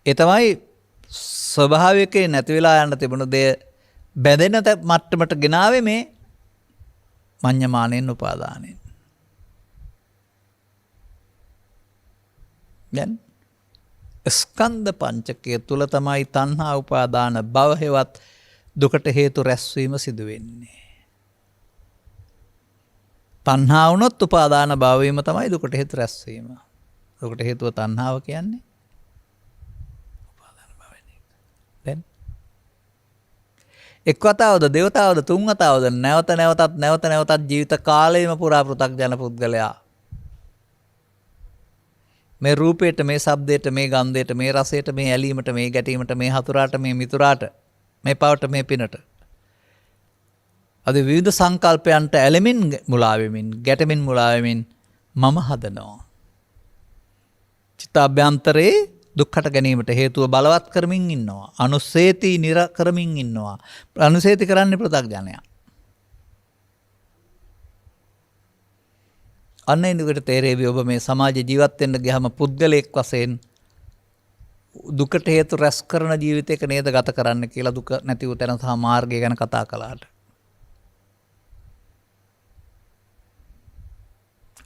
ඒ තමයි ස්වභාවිකේ නැති වෙලා යන තිබුණු දේ බැඳෙන මට්ටමට ගෙනාවේ මේ මඤ්ඤමානෙන් උපාදානෙන්. දැන් ස්කන්ධ පංචකය තුල තමයි තණ්හා උපාදාන භව හේවත් දුකට හේතු රැස්වීම සිදු වෙන්නේ. තණ්හා වුණොත් උපාදාන භව වීම තමයි දුකට හේතු රැස්වීම. දුකට හේතුව තණ්හාව කියන්නේ උපාදාන භවනේ. දැන් එක් වතාවද දෙවතාවද තුන් වතාවද නැවත නැවතත් ජීවිත කාලයම පුරා පෘථග්ජන පුද්ගලයා මේ රූපයට, මේ ශබ්දයට, මේ ගන්ධයට, මේ රසයට, මේ ඇලීමට, මේ ගැටීමට, මේ හතුරාට, මේ මිතුරාට, මේ පවට, මේ පිනට අද විවිධ සංකල්පයන්ට ඇලෙමින් මුලා වෙමින්, ගැටෙමින් මුලා වෙමින් මම හදනවා. චිත්තාභ්‍යන්තරේ දුක්ඛට ගැනීමට හේතුව බලවත් කරමින් ඉන්නවා. අනුසේති නිර කරමින් ඉන්නවා. අනුසේති කරන්නේ පෘථග්ජනයා. අන්න එනකොට තේරෙවි ඔබ මේ සමාජ ජීවත් වෙන්න ගියාම පුද්ගලයෙක් වශයෙන් දුකට හේතු රැස් කරන ජීවිතයක නේද ගත කරන්න කියලා දුක නැති වූ තැන සහ මාර්ගය ගැන කතා කළාට.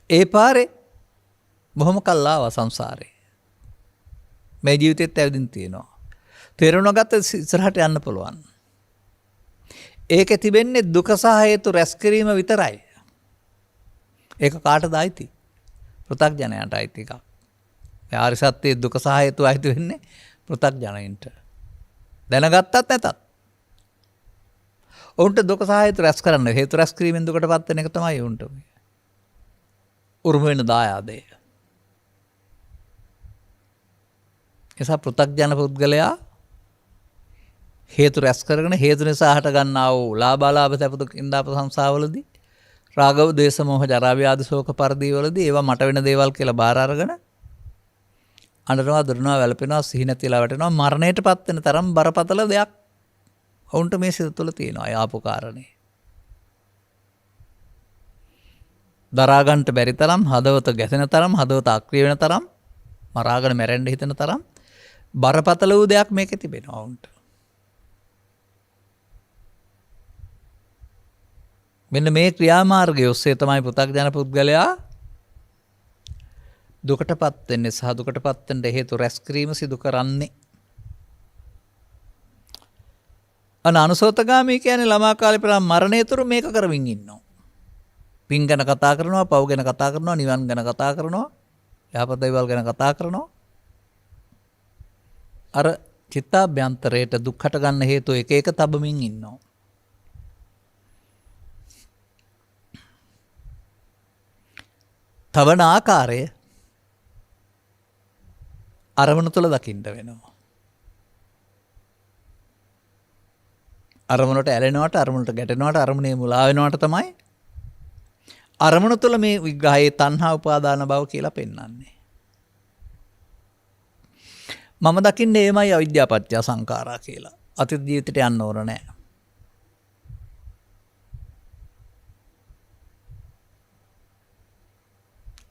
ඒ පාරේ බොහොම කල් ආවා සංසාරේ. මේ ජීවිතෙත් ඇවිදින් තියෙනවා. තේරුණා ගත්ත ඉස්සරහට යන්න පුළුවන්. ඒකේ තිබෙන්නේ දුක සහ හේතු රැස් කිරීම විතරයි. ඒක කාටද අයිති? පෘථග්ජනයන්ට අයිති එකක්. ආර්ය සත්‍යයේ දුක සහ හේතු අයිති වෙන්නේ පෘථග්ජනයින්ට. දැනගත්තත් නැතත්. උන්ට දුක සහ හේතු රැස් කරන්න, හේතු රැස් කිරීමෙන් දුකටපත් වෙන එක තමයි උන්ට උරුම වෙන දායාදය. එසා පෘථග්ජන පුද්ගලයා හේතු රැස් කරගෙන හේතු නිසා හට ගන්නා වූ ලාභාලාභ සැප දුක් ඉන්දාප සංසාවවලදී රාගව ද්වේෂ මොහ ජරා ව්‍යාධි ශෝක පරිදේ වලදී ඒවා මට වෙන දේවල් කියලා බාර අරගෙන අඬනවා දුරනවා වැළපෙනවා සිහි නැතිලා වැටෙනවා මරණයටපත් වෙන තරම් බරපතල දෙයක් වුන්ට මේ සිත තුළ තියෙනවා. ආපු කාරණේ දරා ගන්නට බැරි තරම්, හදවත ගැසෙන තරම්, හදවත අක්‍රිය වෙන තරම්, මරාගෙන මැරෙන්න හිතෙන තරම් බරපතල වූ දෙයක් මේකේ තිබෙනවා වුන්ට. මෙන්න මේ ක්‍රියාමාර්ගය ඔස්සේ තමයි පෘථග්ජන පුද්ගලයා දුකටපත් වෙන්නේ සහ දුකටපත් වෙන්න හේතු රැස් කිරීම සිදු කරන්නේ. අනුසෝතගාමී කියන්නේ ළමා කාලේ පටන් මරණය තුරු මේක කරමින් ඉන්නවා. පින් ගැන කතා කරනවා, පව් ගැන කතා කරනවා, නිවන් ගැන කතා කරනවා, යහපත් දේවල් ගැන කතා කරනවා. අර චිත්තාභ්‍යන්තරයට දුක්ඛට ගන්න හේතු එක එක තබමින් ඉන්නවා. තවන ආකාරය අරමුණු තුළ දකින්න වෙනවා. අරමුණට ඇලෙනවට, අරමුණට ගැටෙනවට, අරමුණේ මුලා වෙනවට තමයි අරමුණු තුළ මේ විග්‍රහයේ තණ්හා උපාදාන බව කියලා පෙන්වන්නේ. මම දකින්නේ එමය අවිද්‍යාව පත්‍ය සංඛාරා කියලා. අතීත ජීවිතයට යන්න ඕන නැහැ.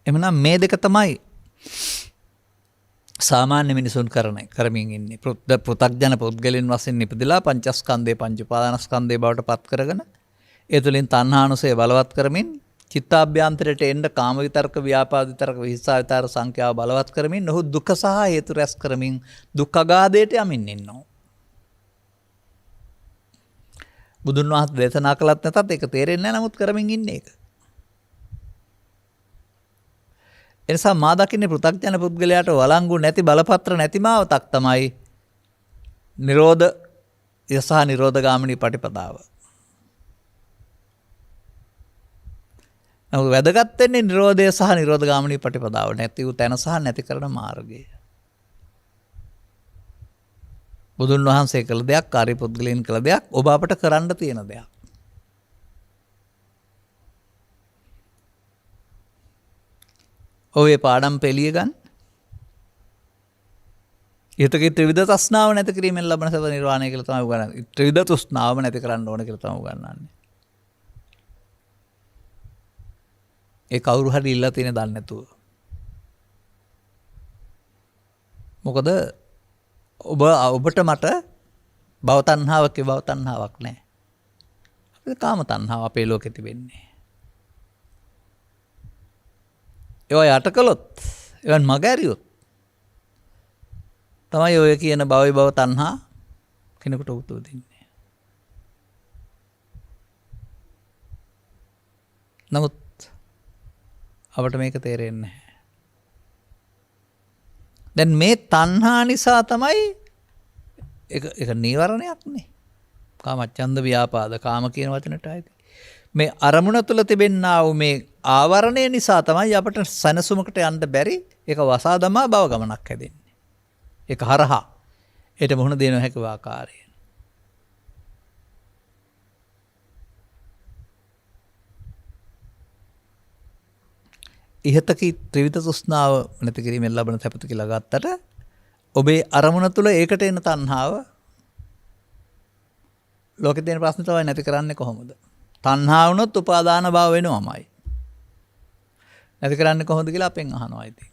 එමනම් මේ දෙක තමයි සාමාන්‍ය මිනිසුන් කරමින් ඉන්නේ. පෘථග්ජන පුද්ගලයන් වශයෙන් ඉපදලා පංචස්කන්ධේ පංච උපාදානස්කන්ධේ බවට පත් කරගෙන ඒ තුළින් තණ්හානුසය බලවත් කරමින් චිත්තාභ්‍යන්තරයට එන්න කාම විතරක ව්‍යාපාද විතරක විහිංසා විතර සංඛ්‍යාව බලවත් කරමින් ඔහු දුක සහ හේතු රැස් කරමින් දුක් අගාධයට යමින් ඉන්නවා. බුදුන් වහන්සේ දේශනා කළත් නැතත් ඒක තේරෙන්නේ නැහැ. නමුත් කරමින් ඉන්නේ ඒක. එනිසා මා දකින්නේ පෘථග්ජන පුද්ගලයාට වළංගු නැති බලපත්‍ර නැති මාවතක් තමයි නිරෝධ යසහ නිරෝධගාමිනී පටිපදාව. නමුත් වැදගත් වෙන්නේ නිරෝධය සහ නිරෝධගාමිනී පටිපදාව නැති වූ තැන සහ නැති කරන මාර්ගය. බුදුන් වහන්සේ කළ දෙයක්, කාර්ය පුද්ගලයන් කළ දෙයක්, ඔබ අපට කරන්න තියෙන දෙයක්. ඔය පාඩම් පෙළිය ගන්න. ඊටකේ ත්‍රිවිධ තෘෂ්ණාව නැති කිරීමෙන් ලබන සබ නිර්වාණය කියලා තමයි උගන්වන්නේ. ත්‍රිවිධ තෘෂ්ණාවම නැති කරන්න ඕන කියලා තමයි උගන්වන්නේ. ඒ කවුරු හරි ඉල්ලා තියෙන දන්නේ නැතුව. මොකද ඔබට මට භව තණ්හාවක් භව තණ්හාවක් නැහැ. අපේ කාම තණ්හාව අපේ ලෝකෙ තිබෙන්නේ. ඒවා යට කළොත්, ඒවන් මගහැරියොත් තමයි ඔය කියන භවයි භව තණ්හා කෙනෙකුට උපදින්නේ. නමුත් අපට මේක තේරෙන්නේ නැහැ. දැන් මේ තණ්හා නිසා තමයි ඒක නීවරණයක් නේ. කාමච්ඡන්ද ව්‍යාපාද කාම කියන වචනට ආйти. මේ අරමුණ තුල තිබෙන්නා වූ මේ ආවරණය නිසා තමයි අපට සනසුමකට යන්න බැරි. ඒක වසා දමා භව ගමනක් හැදෙන්නේ. ඒක හරහා ඒට මුහුණ දෙන හැකි ආකාරයෙන්. ඉහතකී ත්‍රිවිධ තෘෂ්ණාව නැති කිරීමෙන් ලබන සැපත කියලා ගත්තට ඔබේ අරමුණ තුල ඒකට එන තණ්හාව ලෝකේ තියෙන ප්‍රශ්න තමයි නැති කරන්නේ කොහොමද? තණ්හා වුණොත් උපාදාන භාව වෙනවමයි. නැති කරන්නේ කොහොමද කියලා අපෙන් අහනවා ඉතින්.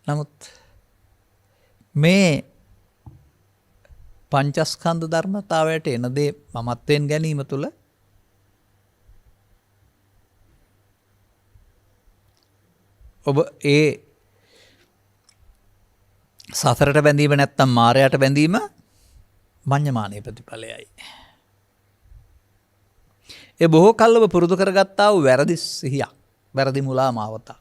නමුත් මේ පංචස්කන්ධ ධර්මතාවයට එන දේ මමත්වෙන් ගැනීම තුළ ඔබ ඒ සසරට බැඳීම නැත්තම් මායයට බැඳීම මඤ්ඤමානීය ප්‍රතිඵලයයි. ඒ බොහෝ කල් ඔබ පුරුදු කරගත්තා වූ වැරදි සිහියක්, වැරදි මුලා මාවතක්.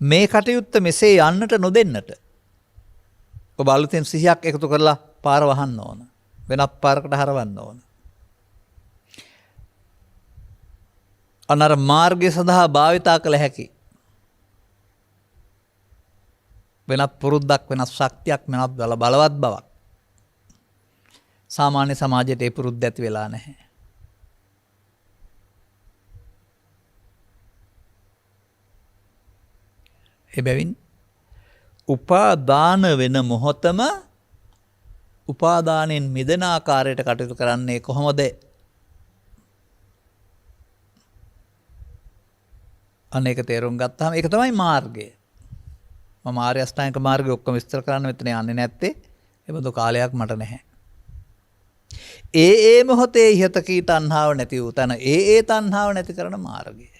මේ කටයුත්ත මෙසේ යන්නට නොදෙන්නට ඔබ අලුතෙන් සිහියක් එකතු කරලා පාර වහන්න ඕන. වෙනත් පාරකට හරවන්න ඕන. අනර මාර්ගය සඳහා භාවිතා කළ හැකි වෙනත් පුරුද්දක්, වෙනත් ශක්තියක්, වෙනත් බලවත් බවක් සාමාන්‍ය සමාජයට ඒ පුරුද්ද ඇති වෙලා නැහැ. එබැවින් උපාදාන වෙන මොහොතම උපාදානෙන් මිදෙන ආකාරයට කටයුතු කරන්නේ කොහොමද? අනේක තේරුම් ගත්තාම ඒක තමයි මාර්ගය. මම ආර්ය අෂ්ටාංගික මාර්ගය ඔක්කොම විස්තර කරන්න මෙතන යන්නේ නැත්තේ. ඒ බඳු කාලයක් මට නැහැ. ඒ මොහොතේ ඉහතකී තණ්හාව නැති වූ තන ඒ තණ්හාව නැති කරන මාර්ගය.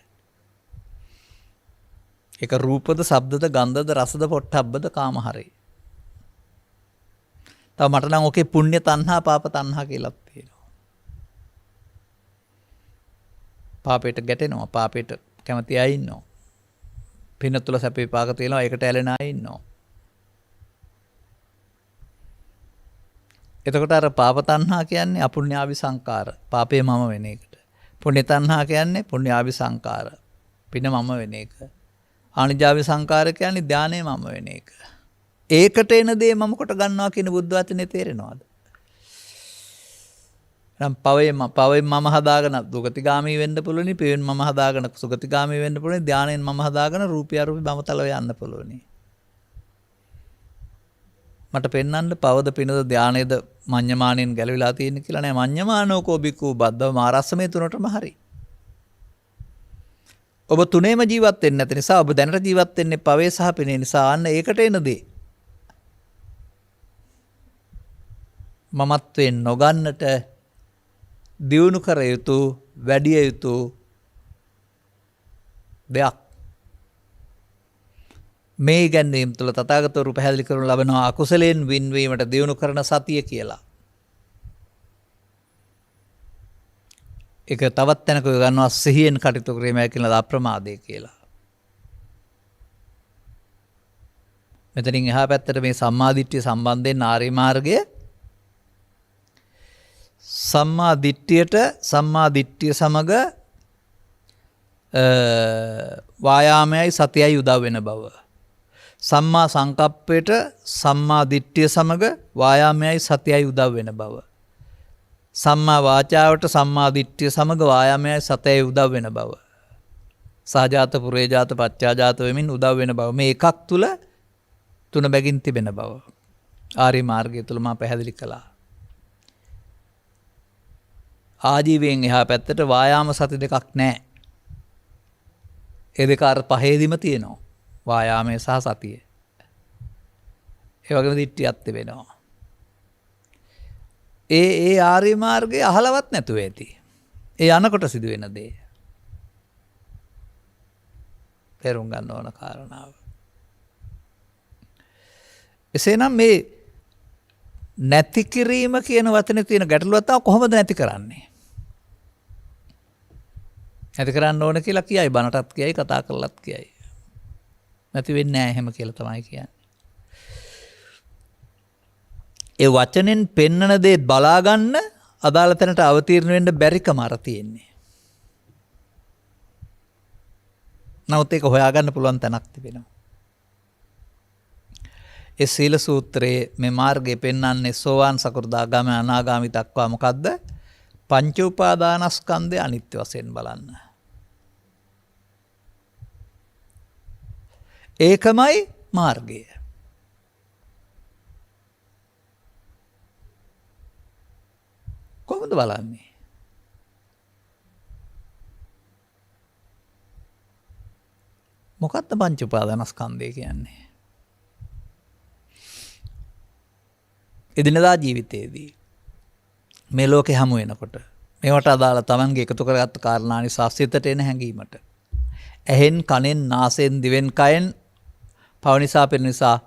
ඒක රූපද, ශබ්දද, ගන්ධද, රසද, පොට්ටබ්බද, කාමහරේ. තව මට නම් ඔකේ පුණ්‍ය තණ්හා, පාප තණ්හා කියලා තියෙනවා. පාපයට ගැටෙනවා, පාපයට කැමති අය ඉන්නවා. පින තුල සැප විපාක තියෙනවා, ඒකට ඇලෙන අය ඉන්නවා. එතකොට අර පාප තණ්හා කියන්නේ අපුණ්‍යාවි සංකාර, පාපේ මම වෙන එකට. පුණ්‍ය තණ්හා කියන්නේ පුණ්‍යාවි සංකාර, පින මම වෙන එක. ආනිජාවි සංකාර කියන්නේ ධානය මම වෙන එක. ඒකට එන දේ මම කොට ගන්නවා කියන බුද්ධ වචනේ තේරෙනවද? නම් පවෙන් මම හදාගෙන දුගතිගාමී වෙන්න පුළුවනි, පියෙන් මම හදාගෙන සුගතිගාමී වෙන්න පුළුවනි, ධානයෙන් මම හදාගෙන රූපය අරූපී බමතලව යන්න පුළුවනි. මට පෙන්වන්න පවද පිනද ධානයේද මඤ්ඤමාණයෙන් ගැලවිලා තියෙන කියලා නෑ. මඤ්ඤමානෝ කෝබිකු බද්දව මාරස්සමේ තුනටම හරි. ඔබ තුනේම ජීවත් වෙන්නේ නැති නිසා ඔබ දැනට ජීවත් වෙන්නේ පවේ සහ පිනේ නිසා අන්න ඒකට එන දේ. මමත්වයෙන් නොගන්නට දියුණු කර යුතු වැඩි යුතු දෙයක්. මේ ඉගැන්වීම තුළ තථාගතවරු පැහැදිලි කරනු ලබනවා අකුසලයෙන් වින්වීමට දියුණු කරන සතිය කියලා. ඒක තවත් තැනක ගන්නවා සිහියෙන් කටයුතු කිරීමයි කියන අප්‍රමාදය කියලා. මෙතනින් එහා පැත්තට මේ සම්මාදිට්ඨිය සම්බන්ධයෙන් ආර්ය මාර්ගය සම්මාදිට්ඨිය සමග වායාමයයි සතියයි උදව් වෙන බව. සම්මා සංකප්පයට සම්මා දිට්ඨිය සමග වායාමයයි සතියයි උදව් වෙන බව. සම්මා වාචාවට සම්මා දිට්ඨිය සමග වායාමයයි සතියයි උදව් වෙන බව. සහජාත පුරේජාත පච්චාජාත වෙමින් උදව් වෙන බව. මේ එකක් තුල තුන බැගින් තිබෙන බව. ආර්ය මාර්ගය තුල මා පැහැදිලි කළා. ආජීවයෙන් එහා පැත්තට වායාම සති දෙකක් නැහැ. ඒ දෙක අර පහේදිම තියෙනවා. වායාමය සහ සතිය. ඒ වගේම දිට්ඨියත් තිබෙනවා. ඒ ආර්ය මාර්ගයේ අහලවත් නැතුව ඇති. ඒ යනකොට සිදුවෙන දේ. තේරුම් ගන්න ඕන කාරණාව. එසේනම් මේ නැති කිරීම කියන වචනේ තියෙන ගැටලුව තමයි කොහොමද නැති කරන්නේ? නැති කරන්න ඕන කියලා කියයි බණටත් කියයි කතා කරලත් කියයි. නැති වෙන්නේ නැහැ එහෙම කියලා තමයි කියන්නේ. ඒ වචනෙන් පෙන්නන දේ බලා ගන්න අදාළ තැනට අවතීර්ණ වෙන්න බැරිකම අර තියෙන්නේ. නමුත් ඒක හොයාගන්න පුළුවන් තැනක් තිබෙනවා. ඒ සීල සූත්‍රයේ මේ මාර්ගය පෙන්වන්නේ සෝවාන් සකෘදාගාමී අනාගාමී දක්වා මොකද්ද? පංච උපාදානස්කන්ධය අනිත්‍ය වශයෙන් බලන්න. ඒකමයි මාර්ගය. කොහොමද බලන්නේ? මොකක්ද පංච උපාදානස්කන්ධය කියන්නේ? එදිනදා ජීවිතයේදී මේ ලෝකේ හමු වෙනකොට මේවට අදාළ තමන්ගේ එකතු කරගත්ත කාරණා නිසා සිතට එන හැඟීමට ඇහෙන් කනෙන් නාසයෙන් දිවෙන් කයෙන් පව නිසා පෙර නිසා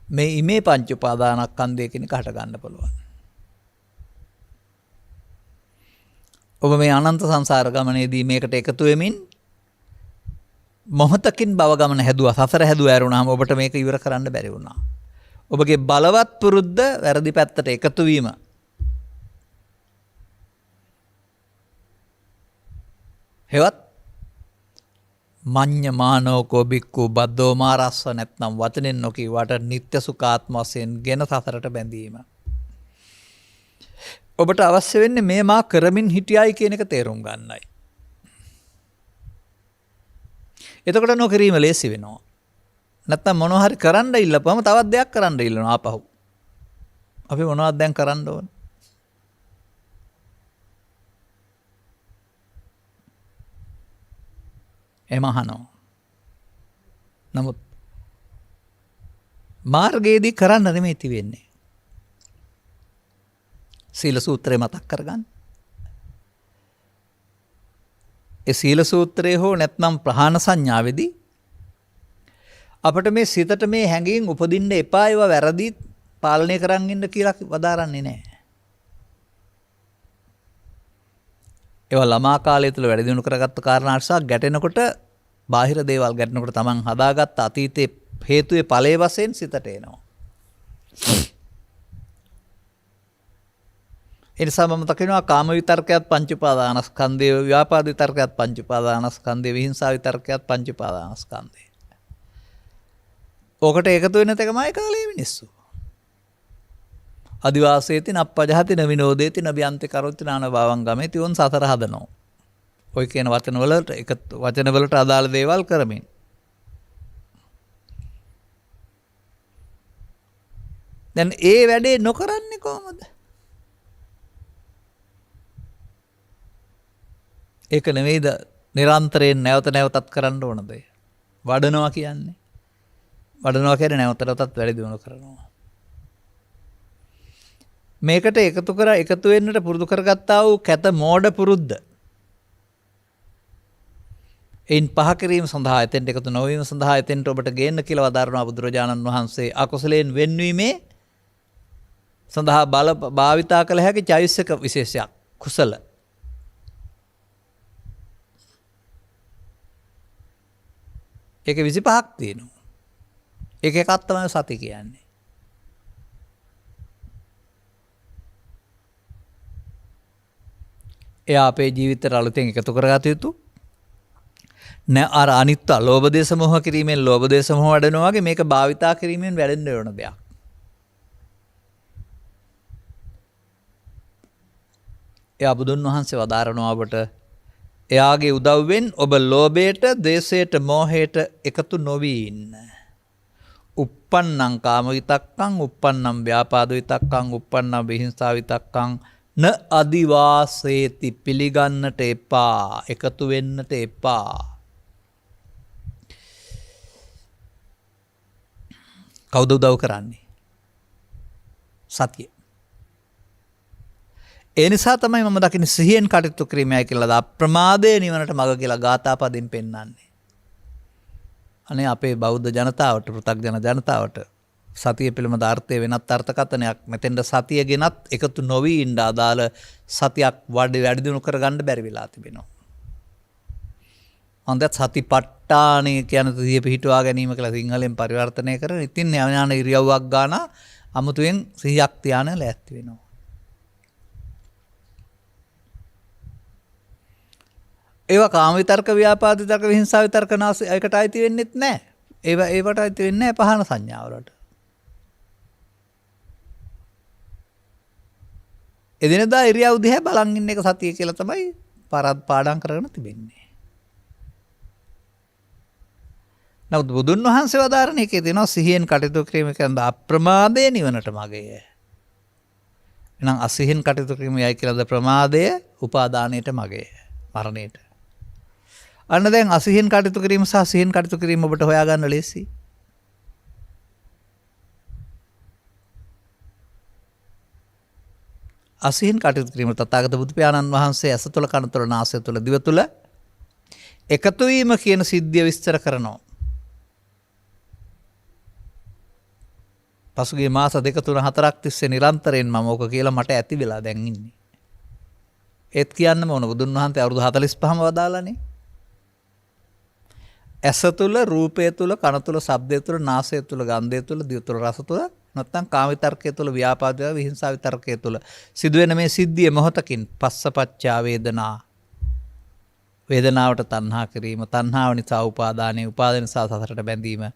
මේ ඉමේ පංච උපාදානස්කන්ධය කියන එක හට ගන්න පුළුවන්. ඔබ මේ අනන්ත සංසාර ගමනේදී මේකට එකතු වෙමින් මොහොතකින් භව ගමන හැදුවා, සසර හැදුවා ඇරුණාම ඔබට මේක ඉවර කරන්න බැරි වුණා. ඔබගේ බලවත් පුරුද්ද වැරදි පැත්තට එකතු වීම හෙවත් මඤ්ඤමානෝකෝ බික්කු බද්දෝ මාරස්ස නැත්නම් වචනෙන් නොකියවට නිත්‍ය සුඛාත්ම වශයෙන් ගෙන සසරට බැඳීම. ඔබට අවශ්‍ය වෙන්නේ මේ මා කරමින් හිටියයි කියන එක තේරුම් ගන්නයි. එතකොට නොකිරීම ලේසි වෙනවා. නැත්තම් මොනවා හරි කරන්න ඉල්ලපුවම තවත් දෙයක් කරන්න ඉල්ලනවා ආපහු. අපි මොනවද දැන් කරන්න ඕන? එම අහනවා. නමුත් මාර්ගයේදී කරන්න නෙමෙයි තියෙන්නේ. සීල සූත්‍රය මතක් කරගන්න. ඒ සීල සූත්‍රයේ හෝ නැත්නම් ප්‍රහාණ සංඥාවේදී අපිට මේ සිතට මේ හැඟීම් උපදින්න එපා, ඒවා වැරදි, පාලනය කරන් ඉන්න කියලා වදාරන්නේ නැහැ. ඒවා ළමා කාලය තුළ වැඩි දියුණු කරගත්ත කාරණා නිසා ගැටෙනකොට බාහිර දේවල් ගැටෙනකොට තමන් හදාගත්ත අතීතයේ හේතුවේ ඵලයේ වශයෙන් සිතට එනවා. ඒ නිසා මම තකිනවා කාම විතර්කයක් පංච උපාදානස්කන්ධය, ව්‍යාපාද විතර්කයක් පංච උපාදානස්කන්ධය, විහිංසා විතර්කයක් පංච උපාදානස්කන්ධය. ඔකට එකතු වෙන තකමයි කාලේ මිනිස්සු. අදිවාසේති නප්පජහති නවිනෝදේති නබියන්ති කරොති නාන භවං ගමේති උන් සතර හදනවා. ඔය කියන වචන වලට අදාළ දේවල් කරමින්. දැන් ඒ වැඩේ නොකරන්නේ කොහොමද? ඒක නෙවෙයිද නිරන්තරයෙන් නැවත නැවතත් කරන්න ඕන දේ. වඩනවා කියන්නේ. වඩනවා කියන්නේ නැවත නැවතත් වැඩි දියුණු කරනවා. මේකට එකතු වෙන්නට පුරුදු කරගත්තා වූ කැත මෝඩ පුරුද්ද. එයින් පහ කිරීම සඳහා එතෙන්ට එකතු නොවීම සඳහා එතෙන්ට ඔබට ගේන්න කියලා වදාරනවා බුදුරජාණන් වහන්සේ. අකුසලයෙන් වෙන්වීමේ සඳහා භාවිතා කළ හැකි චෛතසික විශේෂයක් කුසල. ඒක 25ක් තියෙනවා. ඒක එකක් තමයි සති කියන්නේ. එයා අපේ ජීවිතයට අලුතෙන් එකතු කරගත යුතු නෑ. අර අනිත්ත ලෝභ දේශ මොහ කිරීමෙන් ලෝභ දේශ මොහ වඩනවා වගේ මේක භාවිතා කිරීමෙන් වැඩෙන්න ඕන දෙයක්. එයා බුදුන් වහන්සේ වදාරනවා ඔබට එයාගේ උදව්වෙන් ඔබ ලෝභයට, දේශයට, මෝහයට එකතු නොවී ඉන්න. uppannam kama vitakkam, uppannam vyapada vitakkam, uppannam vihinsa vitakkam න අදිවාසේති පිළිගන්නට එපා, එකතු වෙන්නට එපා. කවුද උදව් කරන්නේ? සතිය. ඒ නිසා තමයි මම දකින්නේ සිහියෙන් කටයුතු කිරීමයි කියලා අප්‍රමාදයේ නිවනට මඟ කියලා ගාථා පදින් පෙන්වන්නේ. අනේ අපේ බෞද්ධ ජනතාවට, පෘථග්ජන ජනතාවට සතිය පිළිබඳ අර්ථය වෙනත් අර්ථකථනයක්. මෙතෙන්ට සතිය ගෙනත් එකතු නොවී ඉන්න අදාළ සතියක් වැඩි දියුණු කරගන්න බැරි වෙලා තිබෙනවා. අන්දත් සතිපට්ඨානය කියන සිහිය පිහිටුවා ගැනීම කියලා සිංහලෙන් පරිවර්තනය කරන. ඉතින් ඥාන ඉරියව්වක් ගන්න අමුතුවෙන් සිහියක් තියාන ලෑස්ති වෙනවා. ඒවා කාම විතර්ක, ව්‍යාපාද විතර්ක, විහිංසා විතර්ක ඒකට අයිති වෙන්නෙත් නැහැ. ඒවට අයිති වෙන්නේ නැහැ පහන සංඥාවලට. එදිනෙදා ඉරියව් දිහා බලන් ඉන්න එක සතිය කියලා තමයි පාඩම් කරගෙන තිබෙන්නේ. නමුත් බුදුන් වහන්සේ වදාරන එකේ තියෙනවා සිහියෙන් කටයුතු කිරීම කියන්නේ අප්‍රමාදයේ නිවනට මගය. එහෙනම් අසිහියෙන් කටයුතු කිරීමයි කියලාද ප්‍රමාදය උපාදානයට මගය, මරණයට. අන්න දැන් අසිහියෙන් කටයුතු කිරීම සහ සිහියෙන් කටයුතු කිරීම ඔබට හොයාගන්න ලේසි. අසිහින් කටයුතු කිරීම තථාගත බුදු පියාණන් වහන්සේ ඇස තුළ, කන තුළ, නාසය තුළ, දිව තුළ එකතු වීම කියන සිද්ධිය විස්තර කරනවා. පසුගිය මාස 2 3 4ක් තිස්සේ නිරන්තරයෙන් මම ඕක කියලා මට ඇති වෙලා දැන් ඉන්නේ. ඒත් කියන්නම ඕන බුදුන් වහන්සේ අවුරුදු 45ම වදාලානේ. ඇස තුළ, රූපය තුළ, කන තුළ, ශබ්දය තුළ, නාසය තුළ, ගන්ධය තුළ, දිව තුළ, රස තුළ, නැත්නම් කාම විතර්කයේ තුළ, ව්‍යාපාද විහිංසා විතර්කයේ තුළ සිදුවෙන මේ සිද්ධිය මොහොතකින් පස්සපච්චා වේදනා. වේදනාවට තණ්හා කිරීම, තණ්හාව නිසා උපාදානය, උපාදාන නිසා සසරට බැඳීම,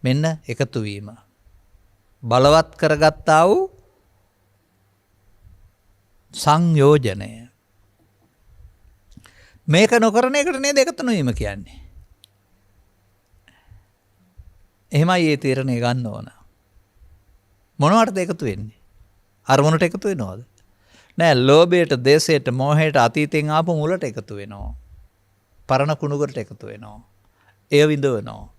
මෙන්න එකතු වීම. බලවත් කරගත්තා වූ සංයෝජනය. මේක නොකරන එකට නේද එකතු නොවීම කියන්නේ. එහෙමයි ඒ තීරණය ගන්න ඕන. මොනවටද එකතු වෙන්නේ? අරමුණට එකතු වෙනවද? නෑ, ලෝභයට, දේශයට, මෝහයට අතීතෙන් ආපු මුලට එකතු වෙනවා. පරණ කුණුකට එකතු වෙනවා. එය විඳවනවා.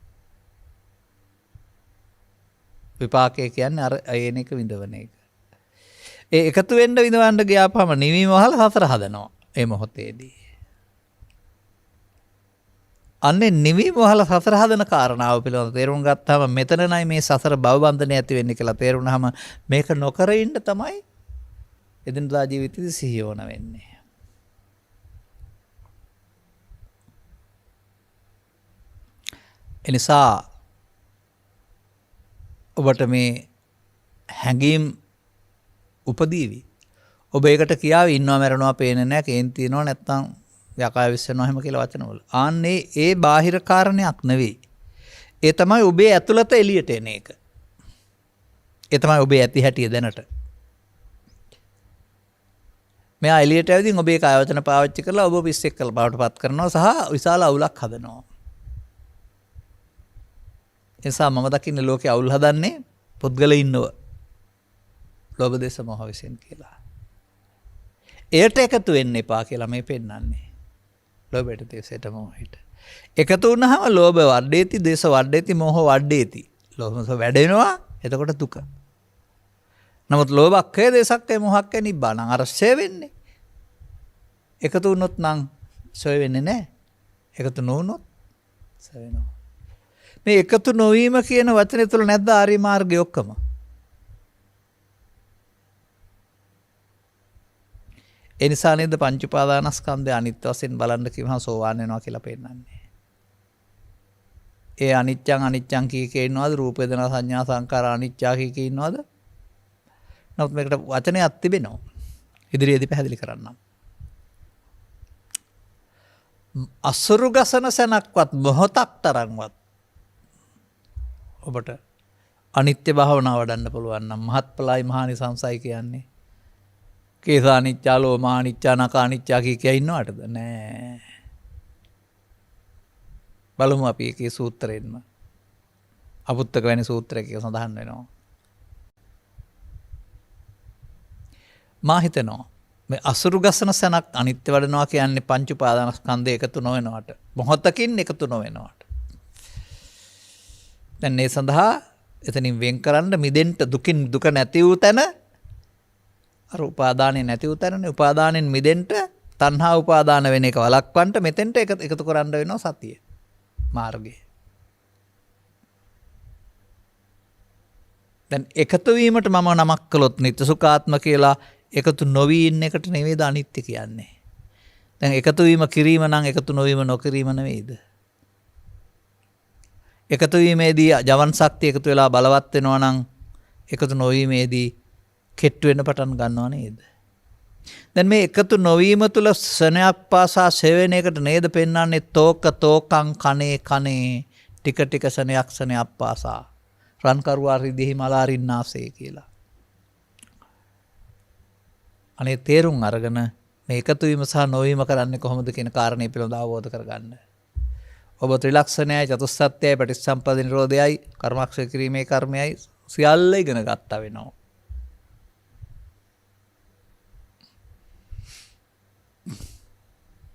විපාකය කියන්නේ අර අයන එක විඳවන එක. ඒ එකතු වෙන්න විඳවන්න ගියාපම නිවීම වහලා සසර හදනවා. ඒ මොහොතේදී. අන්නේ නිවීම වහලා සසර හදන කාරණාව පිළිබඳව තේරුම් ගත්තාම මෙතනයි මේ සසර භවබන්ධනය ඇති වෙන්නේ කියලා තේරුණාම මේක නොකර ඉන්න තමයි එදිනදා ජීවිතේදී සිහිය ඕන වෙන්නේ. එනිසා ඔබට මේ හැඟීම් උපදීවි. ඔබ ඒකට කියාවි ඉන්නවා මැරෙනවා පේන්නේ නැහැ, කේන් තියනවා නැත්තම් යකා විශ්සනවා එහෙම කියලා වචනවල. ආන්නේ ඒ බාහිර කාරණයක් නෙවෙයි. ඒ තමයි ඔබේ ඇතුළත එළියට එන එක. ඒ තමයි ඔබේ ඇති හැටිය දැනට. මෙයා එළියට ඇවිදින් ඔබේ කාය වචන පාවිච්චි කරලා ඔබ පිස්සෙක් කරලා බවටපත් කරනවා සහ විශාල අවුලක් හදනවා. ඒ නිසා මම දකින්නේ ලෝකේ අවුල් හදන්නේ පුද්ගලයින්ව. ලෝභ දේශ මොහ විසින් කියලා. එයට එකතු වෙන්න එපා කියලා මේ පෙන්නන්නේ. ලෝභයට දේශයට මොහයට. එකතු වුණාම ලෝභ වඩේති දේශ වඩේති මොහ වඩේති. ලෝභස වැඩෙනවා එතකොට දුක. නමුත් ලෝභක්ඛය දේශක්ඛය මොහක්ඛය නිබ්බාන අර ෂය වෙන්නේ. එකතු වුණොත් නම් ෂය වෙන්නේ නැහැ. එකතු නොවුනොත් ෂය වෙනවා. මේ එකතු නොවීම කියන වචනේ තුල නැද්ද ආර්ය මාර්ගය ඔක්කොම? ඒ නිසා නේද පංච උපාදානස්කන්ධය අනිත්‍ය වශයෙන් බලන්න කිව්වහම සෝවාන් වෙනවා කියලා පෙන්නන්නේ. ඒ අනිච්චං කී ඉන්නවද? රූප වේදනා සංඥා සංකාර අනිච්චා කී ඉන්නවද? නමුත් මේකට වචනයක් තිබෙනවා. ඉදිරියේදී පැහැදිලි කරන්නම්. අසුරු ගසන සනක්වත් මොහොතක් තරම්වත් ඔබට අනිත්‍ය භාවනාව වඩන්න පුළුවන් නම් මහත්ඵලයි මහානිසංසයි කියන්නේ. කේසා අනිච්චා ලෝමා අනිච්චා නකා අනිච්චා කිය ඉන්නවටද? නෑ. බලමු අපි ඒකේ සූත්‍රයෙන්ම. අපුත්තක වැනි සූත්‍රයක සඳහන් වෙනවා. මා හිතනවා මේ අසුරු ගසන සැනක් අනිත්‍ය වඩනවා කියන්නේ පංච උපාදානස්කන්ධය එකතු නොවෙනවට. මොහොතකින් එකතු නොවෙනවට. දැන් මේ සඳහා එතනින් වෙන් කරන්න මිදෙන්න දුකින් දුක නැති වූ තැන අර උපාදානෙ නැති වූ තැනනේ උපාදානෙන් මිදෙන්න තණ්හා උපාදාන වෙන එක වළක්වන්න මෙතෙන්ට එකතු කරන්න වෙනවා සතිය මාර්ගය. දැන් එකතු වීමට මම නමක් කළොත් නිත්‍ය සුඛාත්ම කියලා එකතු නොවී ඉන්න එකට නෙවෙයිද අනිත්‍ය කියන්නේ. දැන් එකතු වීම කිරීම නම් එකතු නොවීම නොකිරීම නෙවෙයිද? එකතු වීමේදී ජවන් ශක්තිය එකතු වෙලා බලවත් වෙනවා නම් එකතු නොවීමේදී කෙට්ටු වෙන පටන් ගන්නව නේද? දැන් මේ එකතු නොවීම තුල සනයක් පාසා සෙවෙන එකට නේද පෙන්වන්නේ තෝකං කනේ කනේ ටික ටික සනයක් පාසා රන් කරුවා රිදෙහි මලාරින්නාසේ කියලා. අනේ තේරුම් අරගෙන මේ එකතු වීම සහ නොවීම කරන්නේ කොහොමද කියන කාරණේ පිළිබඳව අවබෝධ කරගන්න. ඔබ ත්‍රිලක්ෂණයයි චතුස්සත්‍යයයි පටිච්චසමුප්පාද නිරෝධයයි කර්මක්ෂය කිරීමේ කර්මයයි සියල්ල ඉගෙන ගත්තා වෙනවා.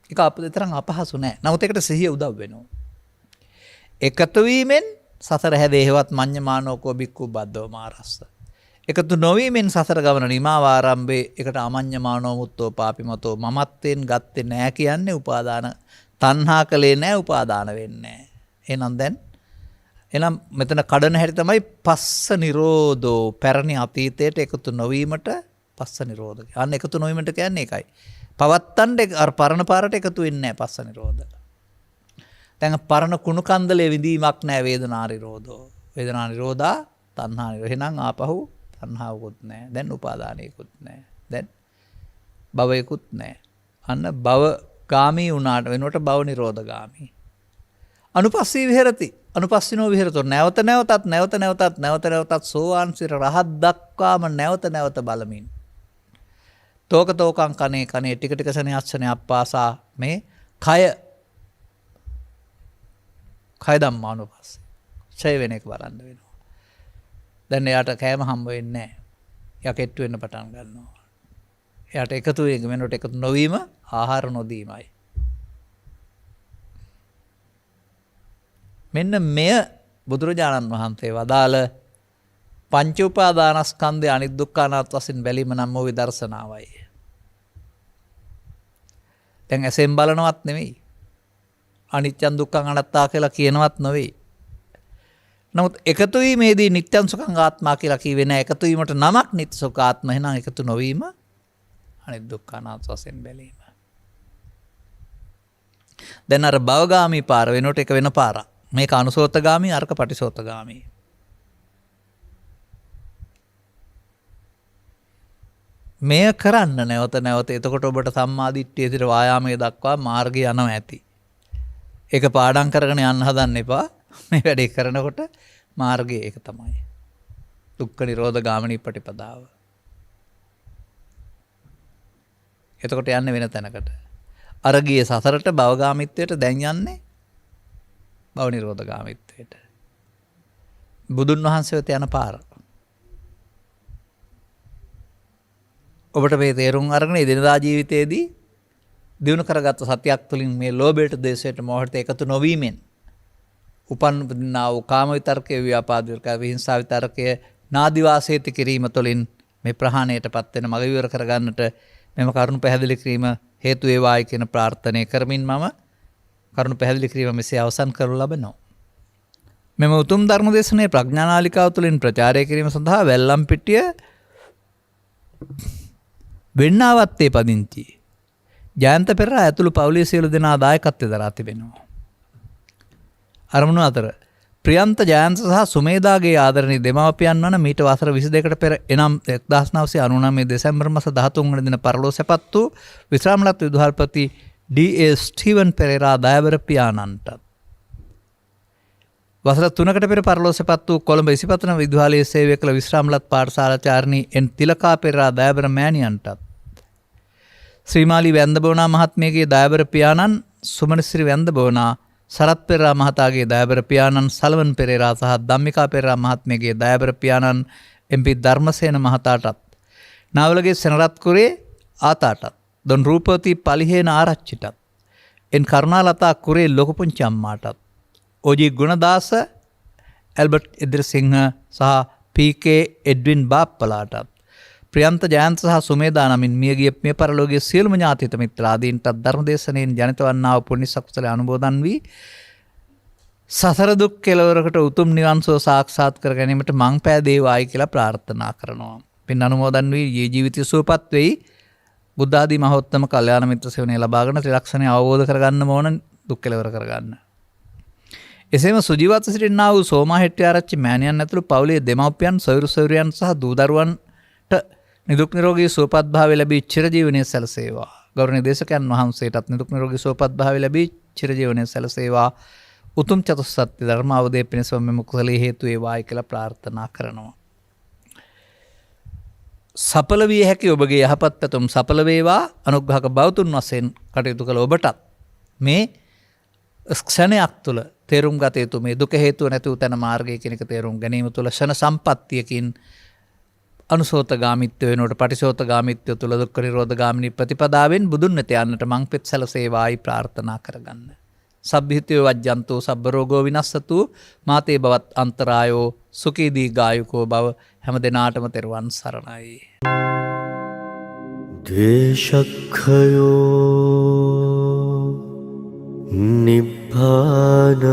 ඒක අපිටතරම් අපහසු නෑ. නමුත් ඒකට සිහිය උදව් වෙනවා. එකතු වීමෙන් සසර හැදේවත් මඤ්ඤමානෝකෝ බික්කු බද්දෝ මාරස්ස. එකතු නොවීමෙන් සසර ගමන නිමාව ආරම්භේ එකට අමඤ්ඤමානෝ මුත්තෝ පාපිමතෝ මමත්වෙන් ගත්තේ නෑ කියන්නේ උපාදාන තණ්හා කලේ නෑ උපාදාන වෙන්නේ නෑ. එහෙනම් මෙතන කඩන හැටි තමයි පස්ස නිරෝධෝ පැරණි අතීතයට එකතු නොවීමට පස්ස නිරෝධ. අන්න එකතු නොවීමට කියන්නේ ඒකයි. පවත්තන්න අර පරණ පාරට එකතු වෙන්නේ නැහැ පස්ස නිරෝධ. දැන් පරණ කුණු කන්දලේ විඳීමක් නැහැ වේදනා නිරෝධෝ. වේදනා නිරෝධා තණ්හා නිරෝධ. එහෙනම් ආපහු තණ්හාවකුත් නැහැ. දැන් උපාදානයකුත් නැහැ. දැන් භවයකුත් නැහැ. අන්න භව ගාමී වුණාට වෙනකොට භව නිරෝධ ගාමී. අනුපස්සී විහෙරති. අනුපස්සිනෝ විහෙරතෝ නැවත සෝවාන් සිර රහත් දක්වාම නැවත බලමින්. තෝකං කනේ කනේ ටික ටික සනයක් පාසා මේ කය ධම්මානුපස්සේ ඡය වෙන එක බලන්න වෙනවා. දැන් එයාට කෑම හම්බ වෙන්නේ නැහැ. එයා කෙට්ටු වෙන්න පටන් ගන්නවා. එයාට එකතු වෙනකොට එකතු නොවීම ආහාර නොදීමයි. මෙන්න මෙය බුදුරජාණන් වහන්සේ වදාළ පංච උපාදානස්කන්ධය අනිත් දුක්ඛ අනාත්ම වශයෙන් බැලීම නම් වූ විදර්ශනාවයි. දැන් ඇසෙන් බලනවත් නෙවෙයි. අනිත්‍යං දුක්ඛං අනාත්තා කියලා කියනවත් නෙවෙයි. නමුත් එකතු වීමේදී නිත්‍යං සුඛං ආත්මා කියලා කියවේ නැහැ. එකතු වීමට නමක් නිත්‍ය සුඛ ආත්ම. එහෙනම් එකතු නොවීම අනිත් දුක්ඛ අනාත්ම වශයෙන් බැලීම. දැන් අර භවගාමී පාර වෙනකොට එක වෙන පාරක්. මේක අනුසෝතගාමී අර්ක පටිසෝතගාමී. මෙය කරන්න නැවත එතකොට ඔබට සම්මාදිට්ඨිය විතර වායාමයේ දක්වා මාර්ගය යනවා ඇති. ඒක පාඩම් කරගෙන යන්න හදන්න එපා. මේ වැඩේ කරනකොට මාර්ගය ඒක තමයි. දුක්ඛ නිරෝධ ගාමිනී ප්‍රතිපදාව. එතකොට යන්නේ වෙන තැනකට. අර ගියේ සසරට භවගාමීත්වයට දැන් යන්නේ භව නිරෝධ ගාමීත්වයට. බුදුන් වහන්සේ වෙත යන පාර. ඔබට මේ තේරුම් අරගෙන එදිනදා ජීවිතයේදී දිනු කරගත්ත සත්‍යයක් තුළින් මේ ලෝභයට, ද්වේෂයට, මෝහයට එකතු නොවීමෙන් උපන්නා වූ කාම විතරකයේ, ව්‍යාපාද විතරකයේ, විහිංසා විතරකයේ නාදි වාසයති කිරීම තුළින් මේ ප්‍රහාණයටපත් වෙන මග විවර කරගන්නට මෙම කරුණු පැහැදිලි කිරීම හේතු වේවායි කියන ප්‍රාර්ථනාව කරමින් මම කරුණු පැහැදිලි කිරීම මෙසේ අවසන් කරනු ලබනවා. මෙම උතුම් ධර්ම දේශනාවේ ප්‍රඥානාලිකාව තුළින් ප්‍රචාරය කිරීම සඳහා වැල්ලම්පිටිය වෙන්නාවත්තේ පදිංචි ජයන්ත පෙරේරා ඇතුළු පවුලේ සියලු දෙනා දායකත්වයෙන් දරා තිබෙනවා. අරමුණු අතර ප්‍රියන්ත ජයන්ත සහ සුමේදාගේ ආදරණීය දෙමාපියන් වන මීට වසර 22කට පෙර එනම් 1999 දෙසැම්බර් මාස 13 වන දින පරලෝ සැපත් වූ විශ්‍රාමලත් විදුහල්පති ඩී.ඒ. ස්ටීවන් පෙරේරා දයාබර පියාණන්ටත් වසර 3කට පෙර පරලෝ සැපත් වූ කොළඹ ඉසිපතන විදුහලේ සේවය කළ විශ්‍රාමලත් පාඨශාලාචාර්ණී එන් තිලකා පෙරේරා දයාබර මෑණියන්ටත් ශ්‍රීමාලි වැන්දබෝනා මහත්මියගේ දයාබර පියාණන් සුමනසිරි වැන්දබෝනා, සරත් පෙරේරා මහතාගේ දයාබර පියාණන් සලවන් පෙරේරා සහ ධම්මිකා පෙරේරා මහත්මියගේ දයාබර පියාණන් එම්.පී. ධර්මසේන මහතාටත්, නාවලගේ සෙනරත්කුරේ ආතාටත්, දොන් රූපවතී පලිහේන ආරච්චිටත්, එන් කරුණාලතා කුරේ ලොකු පුංචි අම්මාටත්, ඕජී ගුණදාස, ඇල්බර්ට් ඉදිරිසිංහ සහ පී.කේ. එඩ්වින් බාප්පලාටත්, ප්‍රියන්ත ජයන්ත සහ සුමේදා නමින් මියගිය මේ පරලෝකීය සියලුම ඥාතිත මිත්‍රාදීන්ටත් ධර්මදේශනයෙන් ජනිත වන්නා වූ පුණ්‍ය සකුසල අනුමෝදන් වී සසර දුක් කෙලවරකට උතුම් නිවන් සුව සාක්ෂාත් කර ගැනීමට මං පෑදේවායි කියලා ප්‍රාර්ථනා කරනවා. පින් අනුමෝදන් වී ජීවිතය සුවපත් වෙයි. බුද්ධ ආදී මහෝත්තම කල්යාණ මිත්‍ර සේවනය ලබාගෙන ත්‍රිලක්ෂණය අවබෝධ කරගන්න ඕන, දුක් කෙලවර කරගන්න. එසේම සුජීවත්ව සිටින්නා වූ සෝමා හෙට්ටිආරච්චි මෑණියන් ඇතුළු පවුලේ දෙමව්පියන්, සොයුරු සොයුරියන් සහ දූ දරුවන්ට නිදුක් නිරෝගී සුවපත් භාවය ලැබී චිරජීවනයේ සැලසේවා. ගෞරවනීය දේශකයන් වහන්සේටත් නිදුක් නිරෝගී සුවපත් භාවය ලැබී චිරජීවනයේ සැලසේවා. උතුම් චතුස්සත්‍ය ධර්ම අවබෝධය පිණිස මෙම කුසලයේ හේතු වේවායි කියලා ප්‍රාර්ථනා කරනවා. සඵල විය හැකි ඔබගේ යහපත් පැතුම් සඵල වේවා. අනුග්‍රහක බෞතුන් වශයෙන් කටයුතු කළ ඔබටත් මේ ක්ෂණයක් තුළ තේරුම් ගත යුතු මේ දුක හේතුව නැති වූ තැන මාර්ගය කියන එක තේරුම් ගැනීම තුළ ෂණ සම්පත්තියකින් අනුසෝතගාමිත්වය වෙනුවට පටිසෝතගාමිත්වය තුළ දුක්ඛ නිරෝධ ගාමිනී ප්‍රතිපදාවෙන් බුදුන් වෙත යන්නට මං පෙත් සැලසේවායි ප්‍රාර්ථනා කරගන්න. සබ්බිහිතෝ වජ්ජන්තෝ සබ්බ රෝගෝ විනස්සතු මාතේ බවත් අන්තරායෝ සුඛී දීඝායුකෝ භව. හැම දිනාටම තෙරුවන් සරණයි. ද්වේෂක්ඛයෝ නිබ්බානං